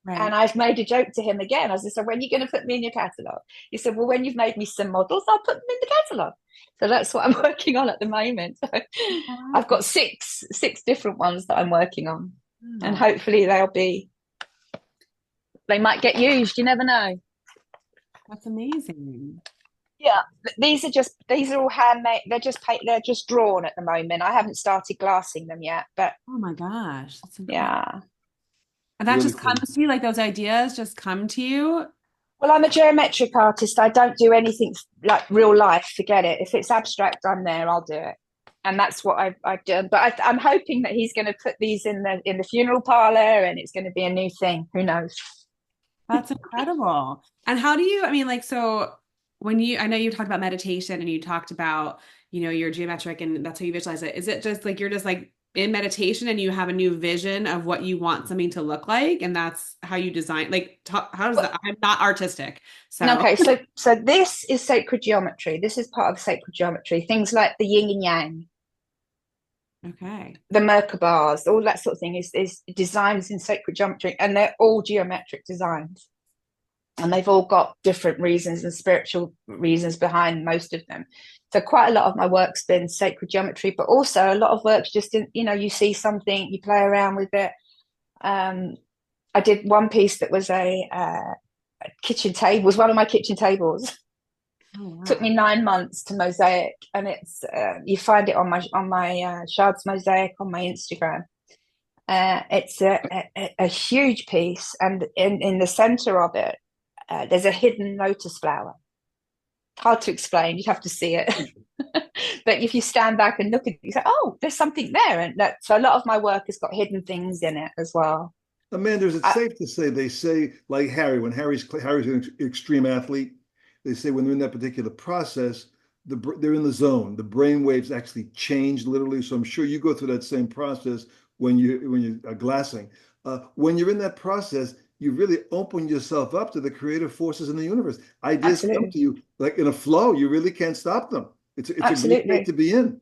Right. And I've made a joke to him again. I said, so when are you going to put me in your catalogue? He said, well, when you've made me some models, I'll put them in the catalogue. So that's what I'm working on at the moment. So I've got six different ones that I'm working on. And hopefully they might get used. You never know. That's amazing. Yeah, these are all handmade. They're just drawn at the moment. I haven't started glassing them yet, but oh my gosh, that's incredible. Yeah. And that really just comes to you, like those ideas just come to you? Well, I'm a geometric artist. I don't do anything like real life. Forget it. If it's abstract, I'm there. I'll do it. And that's what I've done. But I'm hoping that he's going to put these in the funeral parlor, and it's going to be a new thing. Who knows? That's incredible. And how do you, so when I know you talked about meditation and you talked about, your geometric and that's how you visualize it. Is it just like, you're just like in meditation and you have a new vision of what you want something to look like, and that's how you design, like how does that, I'm not artistic, so Okay, so this is sacred geometry. This is part of sacred geometry. Things like the yin and yang, okay. the Merkabahs, all that sort of thing is designs in sacred geometry, and they're all geometric designs. And they've all got different reasons and spiritual reasons behind most of them. So quite a lot of my work's been sacred geometry, but also a lot of work's just in, you see something, you play around with it. I did one piece that was a kitchen table, was one of my kitchen tables. Oh, wow. Took me 9 months to mosaic, and it's you find it on my shards mosaic on my Instagram. It's a huge piece, and in the center of it, there's a hidden lotus flower. Hard to explain, you'd have to see it. But if you stand back and look at it, you say, oh, there's something there. And so a lot of my work has got hidden things in it as well. Amanda, is it safe to say, they say, like Harry, when Harry's an extreme athlete, they say when they're in that particular process, they're in the zone. The brain waves actually change literally. So I'm sure you go through that same process when you're glassing. When you're in that process, you really open yourself up to the creative forces in the universe. Ideas come to you like in a flow. You really can't stop them. It's a great state to be in.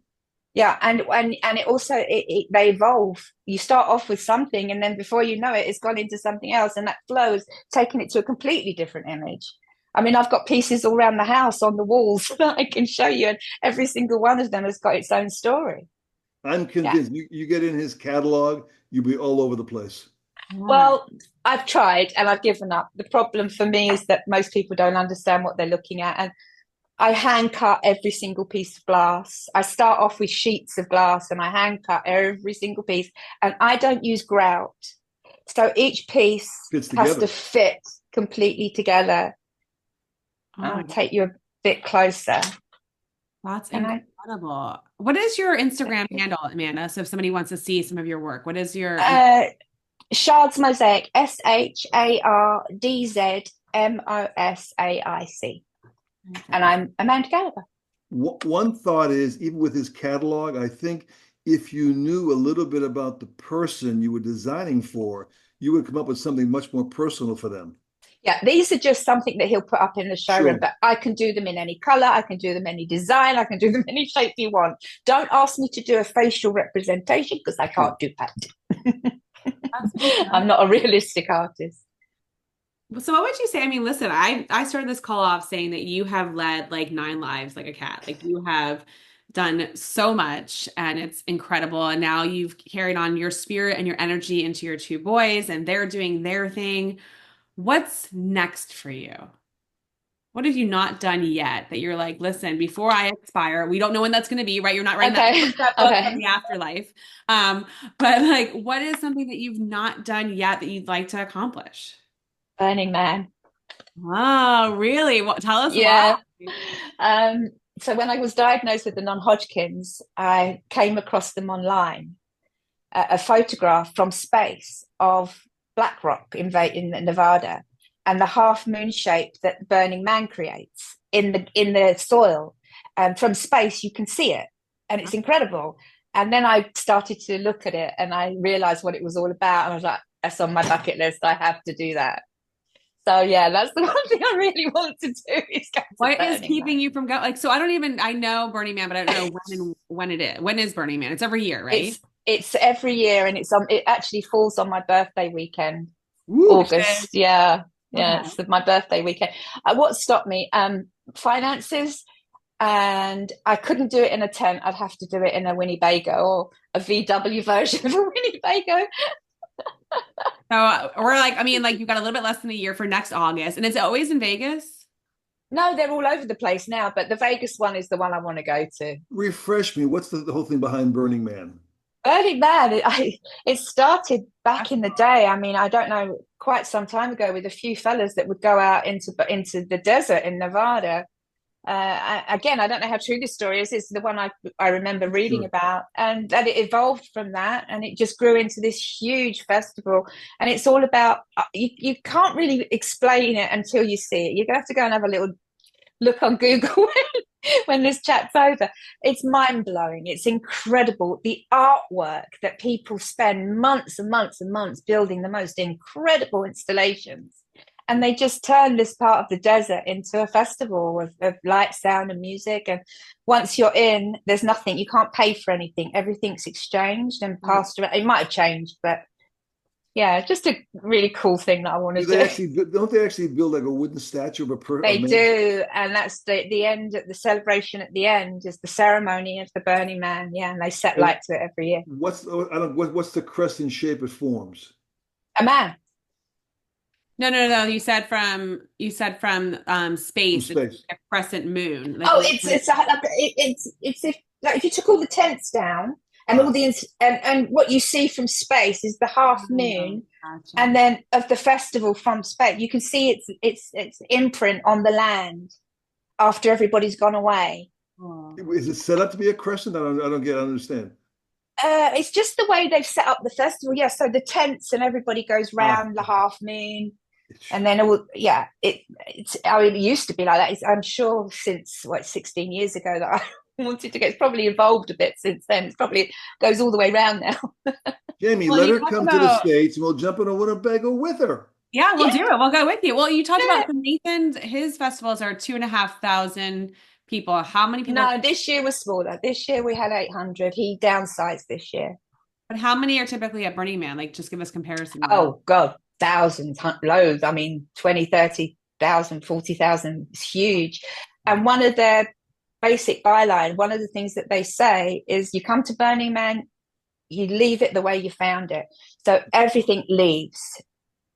Yeah, and it also they evolve. You start off with something, and then before you know it, it's gone into something else, and that flow is taking it to a completely different image. I mean, I've got pieces all around the house on the walls that I can show you, and every single one of them has got its own story. I'm convinced you get in his catalog, you'll be all over the place. Well, I've tried and I've given up. The problem for me is that most people don't understand what they're looking at. And I hand cut every single piece of glass. I start off with sheets of glass and I hand cut every single piece. And I don't use grout. So each piece has to fit completely together. I'll take you a bit closer. That's incredible. What is your Instagram handle, Amanda? So if somebody wants to see some of your work, what is your Shards Mosaic, SHARDZMOSAIC. And I'm Amanda Gallagher. One thought is, even with his catalog, I think if you knew a little bit about the person you were designing for, you would come up with something much more personal for them. Yeah, these are just something that he'll put up in the showroom, but I can do them in any color, I can do them any design, I can do them any shape you want. Don't ask me to do a facial representation because I can't do that. I'm not a realistic artist. So what would you say? I mean, listen, I started this call off saying that you have led like 9 lives like a cat. Like you have done so much and it's incredible. And now you've carried on your spirit and your energy into your 2 boys and they're doing their thing. What's next for you? What have you not done yet that you're like, listen, before I expire, we don't know when that's going to be, right? You're not writing that book from the afterlife. But like, what is something that you've not done yet that you'd like to accomplish? Burning Man. Oh, really? Well, tell us why. So when I was diagnosed with the non-Hodgkin's, I came across them online, a photograph from space of black rock in Nevada and the half moon shape that Burning Man creates in the soil. And from space, you can see it and it's incredible. And then I started to look at it and I realized what it was all about. And I was like, that's on my bucket list. I have to do that. So yeah, that's the one thing I really want to do. What is keeping you from going? Like, so I know Burning Man, but I don't know when it is. When is Burning Man? It's every year, right? It's every year, and it actually falls on my birthday weekend, Woo, August. Yeah, it's my birthday weekend. What stopped me? Finances, and I couldn't do it in a tent. I'd have to do it in a Winnebago or a VW version of a Winnebago. So we're like, I mean, like you've got a little bit less than a year for next August, and it's always in Vegas. No, they're all over the place now, but the Vegas one is the one I want to go to. Refresh me. What's the whole thing behind Burning Man? Burning Man, it started back in the day. I mean, I don't know, quite some time ago with a few fellas that would go out into the desert in Nevada. Again, I don't know how true this story is. It's the one I remember reading about, and that it evolved from that, and it just grew into this huge festival. And it's all about you can't really explain it until you see it. You're gonna have to go and have a little look on Google when this chat's over. It's mind-blowing. It's incredible. The artwork that people spend months and months and months building, the most incredible installations. And they just turn this part of the desert into a festival of light, sound, and music. And once you're in, there's nothing. You can't pay for anything. Everything's exchanged and passed around. It might have changed, but yeah, just a really cool thing that I want to do. Don't they actually build like a wooden statue of They do, and that's the end. The celebration at the end is the ceremony of the Burning Man. Yeah, and they set light to it every year. What's the crescent shape it forms? A man. No. You said from space. From space. It's a crescent moon. Like, Oh, it's if like if you took all the tents down and all the and what you see from space is the half moon, gotcha. and then of the festival from space, you can see its imprint on the land after everybody's gone away. Oh. Is it set up to be a crescent? I don't understand. It's just the way they've set up the festival. Yeah, so the tents and everybody goes round the half moon. And then it's I mean, it used to be like that. I'm sure since 16 years ago that I wanted to get. It's probably evolved a bit since then. It probably goes all the way around now. Jamie, let her come to the States and we'll jump into Winnebago with her. Yeah, we'll do it. We'll go with you. Well, you talked about Nathan's, his festivals are 2,500 people. How many people? No, this year was smaller. This year we had 800. He downsized this year. But how many are typically at Burning Man? Like, just give us comparison. Oh, God. Thousands, loads. I mean, 20, 30,000, 40,000. It's huge. And one of their basic byline, one of the things that they say is you come to Burning Man, you leave it the way you found it. So everything leaves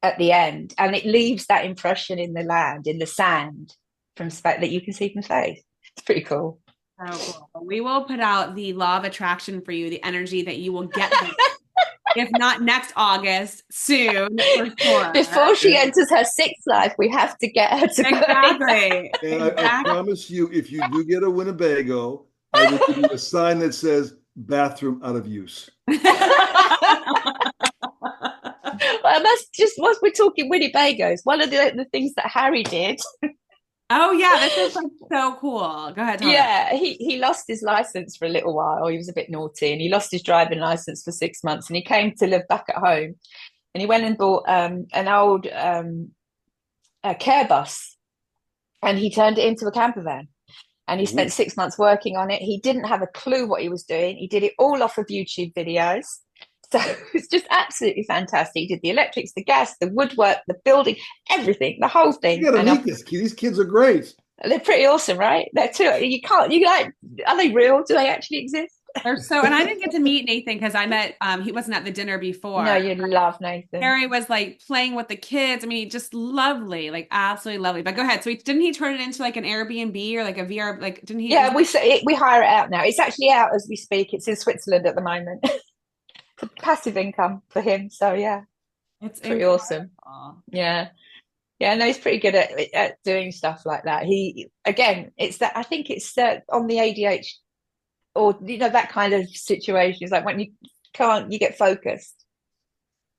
at the end, and it leaves that impression in the land, in the sand from space that you can see from space. It's pretty cool. So cool. We will put out the law of attraction for you, the energy that you will get. If not next August, soon, for sure. Before she enters her sixth life, we have to get her to exactly. And I promise you, if you do get a Winnebago, I will give you a sign that says "bathroom out of use." Well, that's just once we're talking Winnebagos. One of the things that Harry did. Oh yeah, this is like so cool. Go ahead. Yeah, he lost his license for a little while. He was a bit naughty, and he lost his driving license for 6 months. And he came to live back at home, and he went and bought an old care bus, and he turned it into a camper van. And he spent 6 months working on it. He didn't have a clue what he was doing. He did it all off of YouTube videos. So it's just absolutely fantastic. He did the electrics, the gas, the woodwork, the building, everything, the whole thing. You gotta meet this kid. These kids are great. They're pretty awesome, right? They're too. You like, are they real? Do they actually exist? They're so, and I didn't get to meet Nathan because I met, he wasn't at the dinner before. No, you love Nathan. Harry was like playing with the kids. I mean, just lovely, like absolutely lovely. But go ahead. So didn't he turn it into like an Airbnb or like a VR? Like, didn't he? Yeah, we hire it out now. It's actually out as we speak. It's in Switzerland at the moment. Passive income for him. So yeah, it's pretty awesome. Yeah. No, he's pretty good at doing stuff like that. It's that, I think it's on the ADHD or that kind of situation. It's like when you can't, you get focused,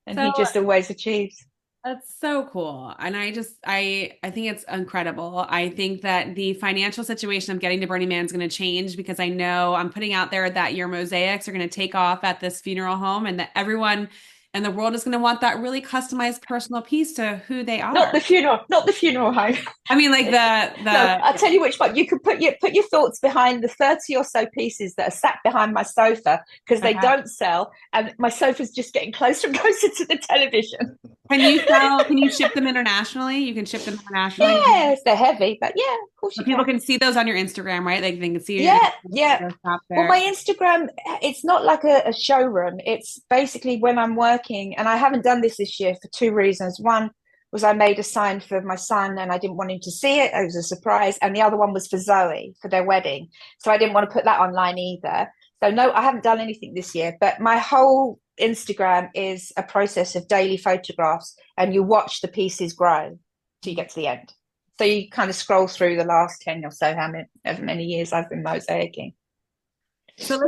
and he just always achieves. That's so cool. And I think it's incredible. I think that the financial situation of getting to Burning Man is going to change because I know I'm putting out there that your mosaics are going to take off at this funeral home and that everyone in the world is going to want that really customized personal piece to who they are. Not the funeral home. I mean, like the no, I'll tell you which one. You can put your thoughts behind the 30 or so pieces that are sat behind my sofa because they don't sell, and my sofa's just getting closer and closer to the television. Can you ship them internationally? You can ship them internationally. Yes, they're heavy, but yeah, of course you people can see those on your Instagram, right? Like they can see. Yeah. Well, my Instagram, it's not like a showroom. It's basically when I'm working, and I haven't done this year for two reasons. One was I made a sign for my son, and I didn't want him to see it. It was a surprise, and the other one was for Zoe for their wedding, so I didn't want to put that online either. So no, I haven't done anything this year, but my whole Instagram is a process of daily photographs, and you watch the pieces grow till you get to the end. So you kind of scroll through the last 10 or so, however many years I've been mosaicing.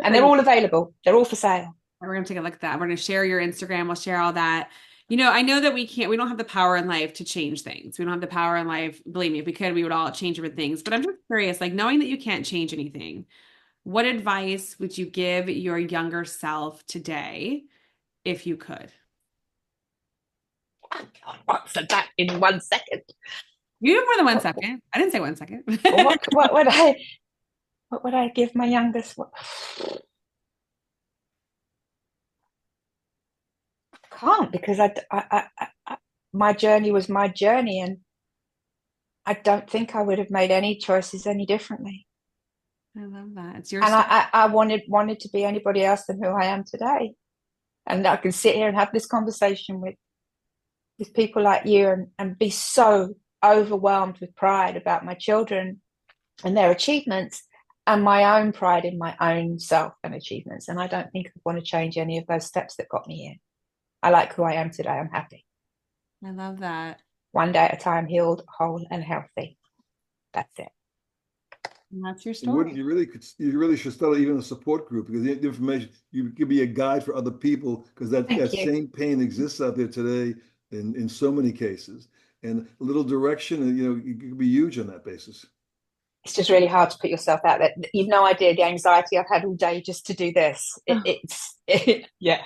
And they're all available. They're all for sale. We're going to take a look at that. We're going to share your Instagram. We'll share all that. I know that we don't have the power in life to change things. We don't have the power in life. Believe me, if we could, we would all change different things. But I'm just curious, like knowing that you can't change anything, what advice would you give your younger self today if you could? I can't answer that in 1 second. You have more than 1 second. I didn't say 1 second. What would I give my youngest? I can't, because my journey was my journey, and I don't think I would have made any choices any differently. I love that. It's your And story. I wanted to be anybody else than who I am today. And I can sit here and have this conversation with people like you, and be so overwhelmed with pride about my children and their achievements, and my own pride in my own self and achievements. And I don't think I want to change any of those steps that got me here. I like who I am today. I'm happy. I love that. One day at a time, healed, whole, and healthy. That's it. And that's your And wouldn't story. you really should start even a support group, because the information, you could be a guide for other people, because that Thank you. same pain exists out there today in so many cases. And a little direction, and you could be huge on that basis. It's just really hard to put yourself out there. You've no idea the anxiety I've had all day just to do this. Yeah.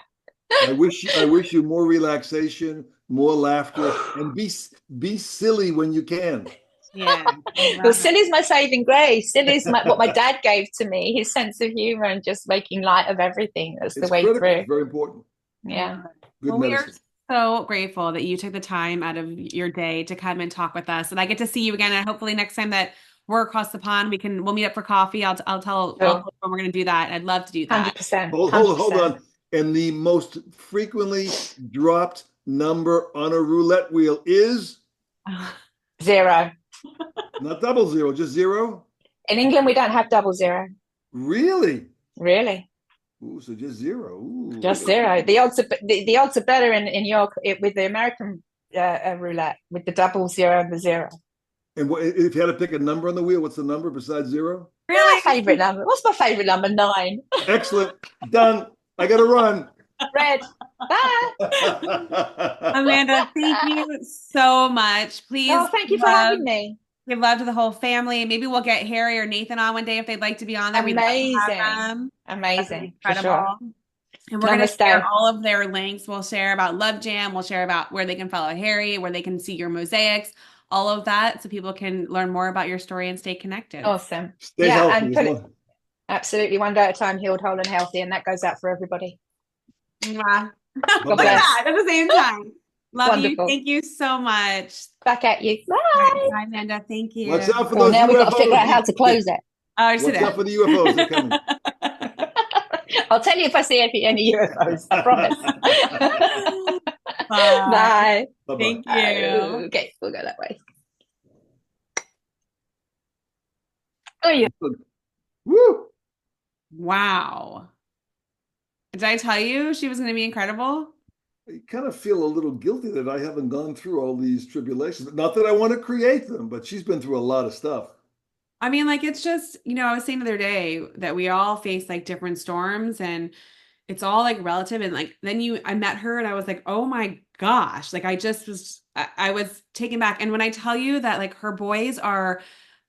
I wish you more relaxation, more laughter, and be silly when you can. Yeah. Well, silly's my saving grace. Silly's what my dad gave to me, his sense of humor and just making light of everything. That's the It's way critical. through. It's very important. Yeah. Good Well, we are medicine. so grateful that you took the time out of your day to come and talk with us. And I get to see you again. And hopefully next time that we're across the pond, we'll meet up for coffee. I'll tell Sure. when we're going to do that. I'd love to do that. 100%. Hold on. And the most frequently dropped number on a roulette wheel is 0. not 00, just 0. In England, we don't have 00. Really? Really? Ooh, so just 0. Ooh. Just 0. The odds are better in York with the American roulette, with the 00 and the 0. And if you had to pick a number on the wheel, what's the number besides 0? Really? My favorite number. What's my favorite number? 9. Excellent. Done. I got to run. Red. Bye. Amanda, thank you so much. Please. Oh, thank you for having me. Give love to the whole family. Maybe we'll get Harry or Nathan on one day if they'd like to be on there. Amazing. Amazing. Incredible. Sure. And we're going to share all of their links. We'll share about Love Jam. We'll share about where they can follow Harry, where they can see your mosaics, all of that, so people can learn more about your story and stay connected. Awesome. Stay healthy. And absolutely, one day at a time, healed, whole, and healthy. And that goes out for everybody. Mwah. God bless. At the same time. Love Wonderful. you. Thank you so much. Back at you. Bye. Bye, Amanda. Thank you. Watch out for those now UFOs. we've got to figure out how to close it. Oh, Watch out for the UFOs. They're coming. I'll tell you if I see any UFOs. I promise. Bye. Bye. Thank you. Okay, we'll go that way. Oh, yeah. Woo! Wow. Did I tell you she was going to be incredible? I kind of feel a little guilty that I haven't gone through all these tribulations. Not that I want to create them, but she's been through a lot of stuff. I mean, like, it's just, I was saying the other day that we all face like different storms, and it's all like relative. And like, then I met her and I was like, oh my gosh, like I was taken back. And when I tell you that like her boys are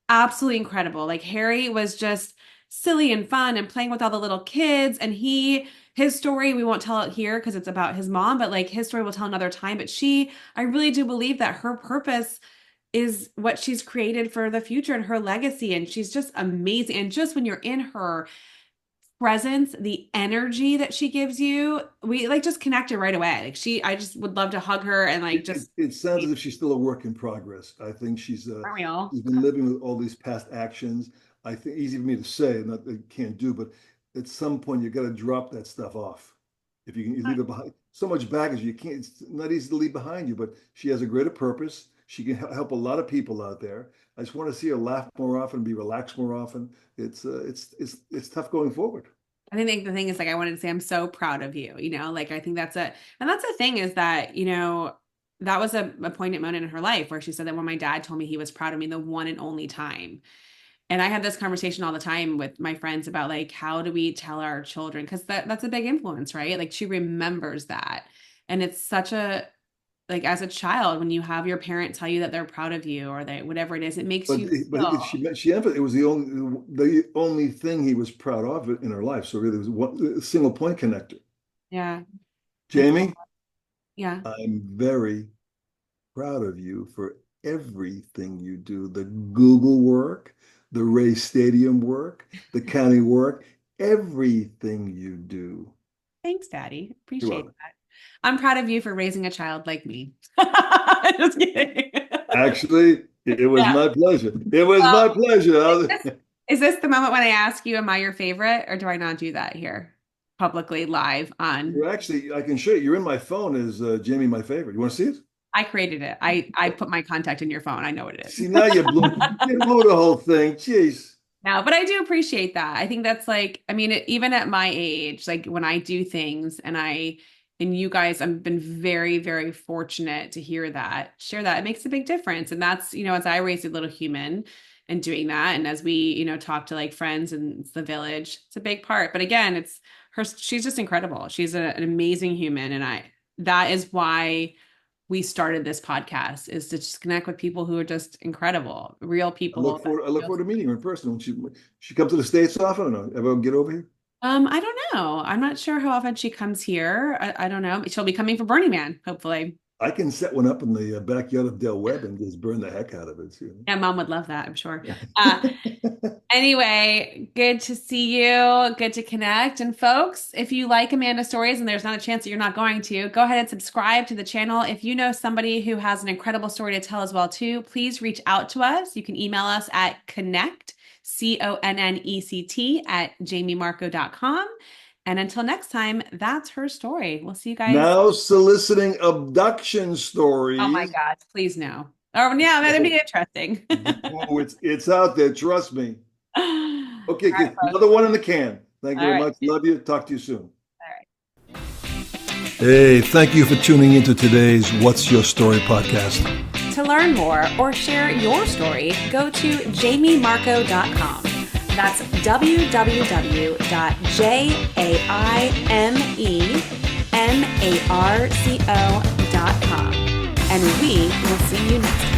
absolutely incredible, like Harry was just silly and fun and playing with all the little kids, and his story, we won't tell it here because it's about his mom, but like his story we'll tell another time. But I really do believe that her purpose is what she's created for the future and her legacy. And she's just amazing. And just when you're in her presence, the energy that she gives you, we like just connected right away. Like I just would love to hug her and like just. It sounds as if she's still a work in progress. I think she's been living with all these past actions. I think easy for me to say, not that I can't do, but at some point you got to drop that stuff off. If you leave it behind, so much baggage you can't. It's not easy to leave behind you. But she has a greater purpose. She can help a lot of people out there. I just want to see her laugh more often, be relaxed more often. It's tough going forward. I think the thing is, like, I wanted to say I'm so proud of you. Like I think that's the thing is that that was a poignant moment in her life where she said that when my dad told me he was proud of me the one and only time. And I have this conversation all the time with my friends about like, how do we tell our children? Because that's a big influence, right? Like she remembers that. And it's such a like as a child, when you have your parent tell you that they're proud of you or they whatever it is, it makes But you she emphasized it was the only thing he was proud of in her life. So really, it was one a single point connector. yeah. Jaime, Yeah. I'm very proud of you for everything you do. The Google work, the Ray Stadium work, the county work, everything you do. Thanks, Daddy. You're Appreciate welcome. that. I'm proud of you for raising a child like me. Just kidding. Actually, it was Yeah. my pleasure. It was Well, my pleasure. is this the moment when I ask you, am I your favorite, or do I not do that here publicly live on? You're actually, I can show you. You're in my phone as Jamie, my favorite. You want to see it? I created it. I put my contact in your phone. I know what it is. See, now you blew the whole thing. Jeez. No, but I do appreciate that. I think that's like, I mean, even at my age, like when I do things and you guys, I've been very, very fortunate to hear that, share that. It makes a big difference. And that's, as I raised a little human and doing that. And as we, talk to like friends and the village, it's a big part. But again, it's her, she's just incredible. She's an amazing human. And that is why we started this podcast, is to just connect with people who are just incredible, real I people. look forward to meeting her in person when she comes to the States often or no? Ever get over here? I don't know. I'm not sure how often she comes here. I don't know. She'll be coming for Burning Man, hopefully. I can set one up in the backyard of Del Webb and just burn the heck out of it too. Yeah, Mom would love that, I'm sure. Anyway, good to see you. Good to connect. And folks, if you like Amanda stories and there's not a chance that you're not going to, go ahead and subscribe to the channel. If you know somebody who has an incredible story to tell as well too, please reach out to us. You can email us at connect, CONNECT @jamiemarco.com. And until next time, that's her story. We'll see you guys. Now soliciting abduction stories. Oh my God, please no. Oh yeah, that'd be interesting. Oh, it's out there. Trust me. Okay, All right, another one in the can. Thank you All very right. much. Love you. Talk to you soon. All right. Hey, thank you for tuning into today's What's Your Story podcast. To learn more or share your story, go to jamiemarco.com. That's www.jaimemarco.com. And we will see you next time.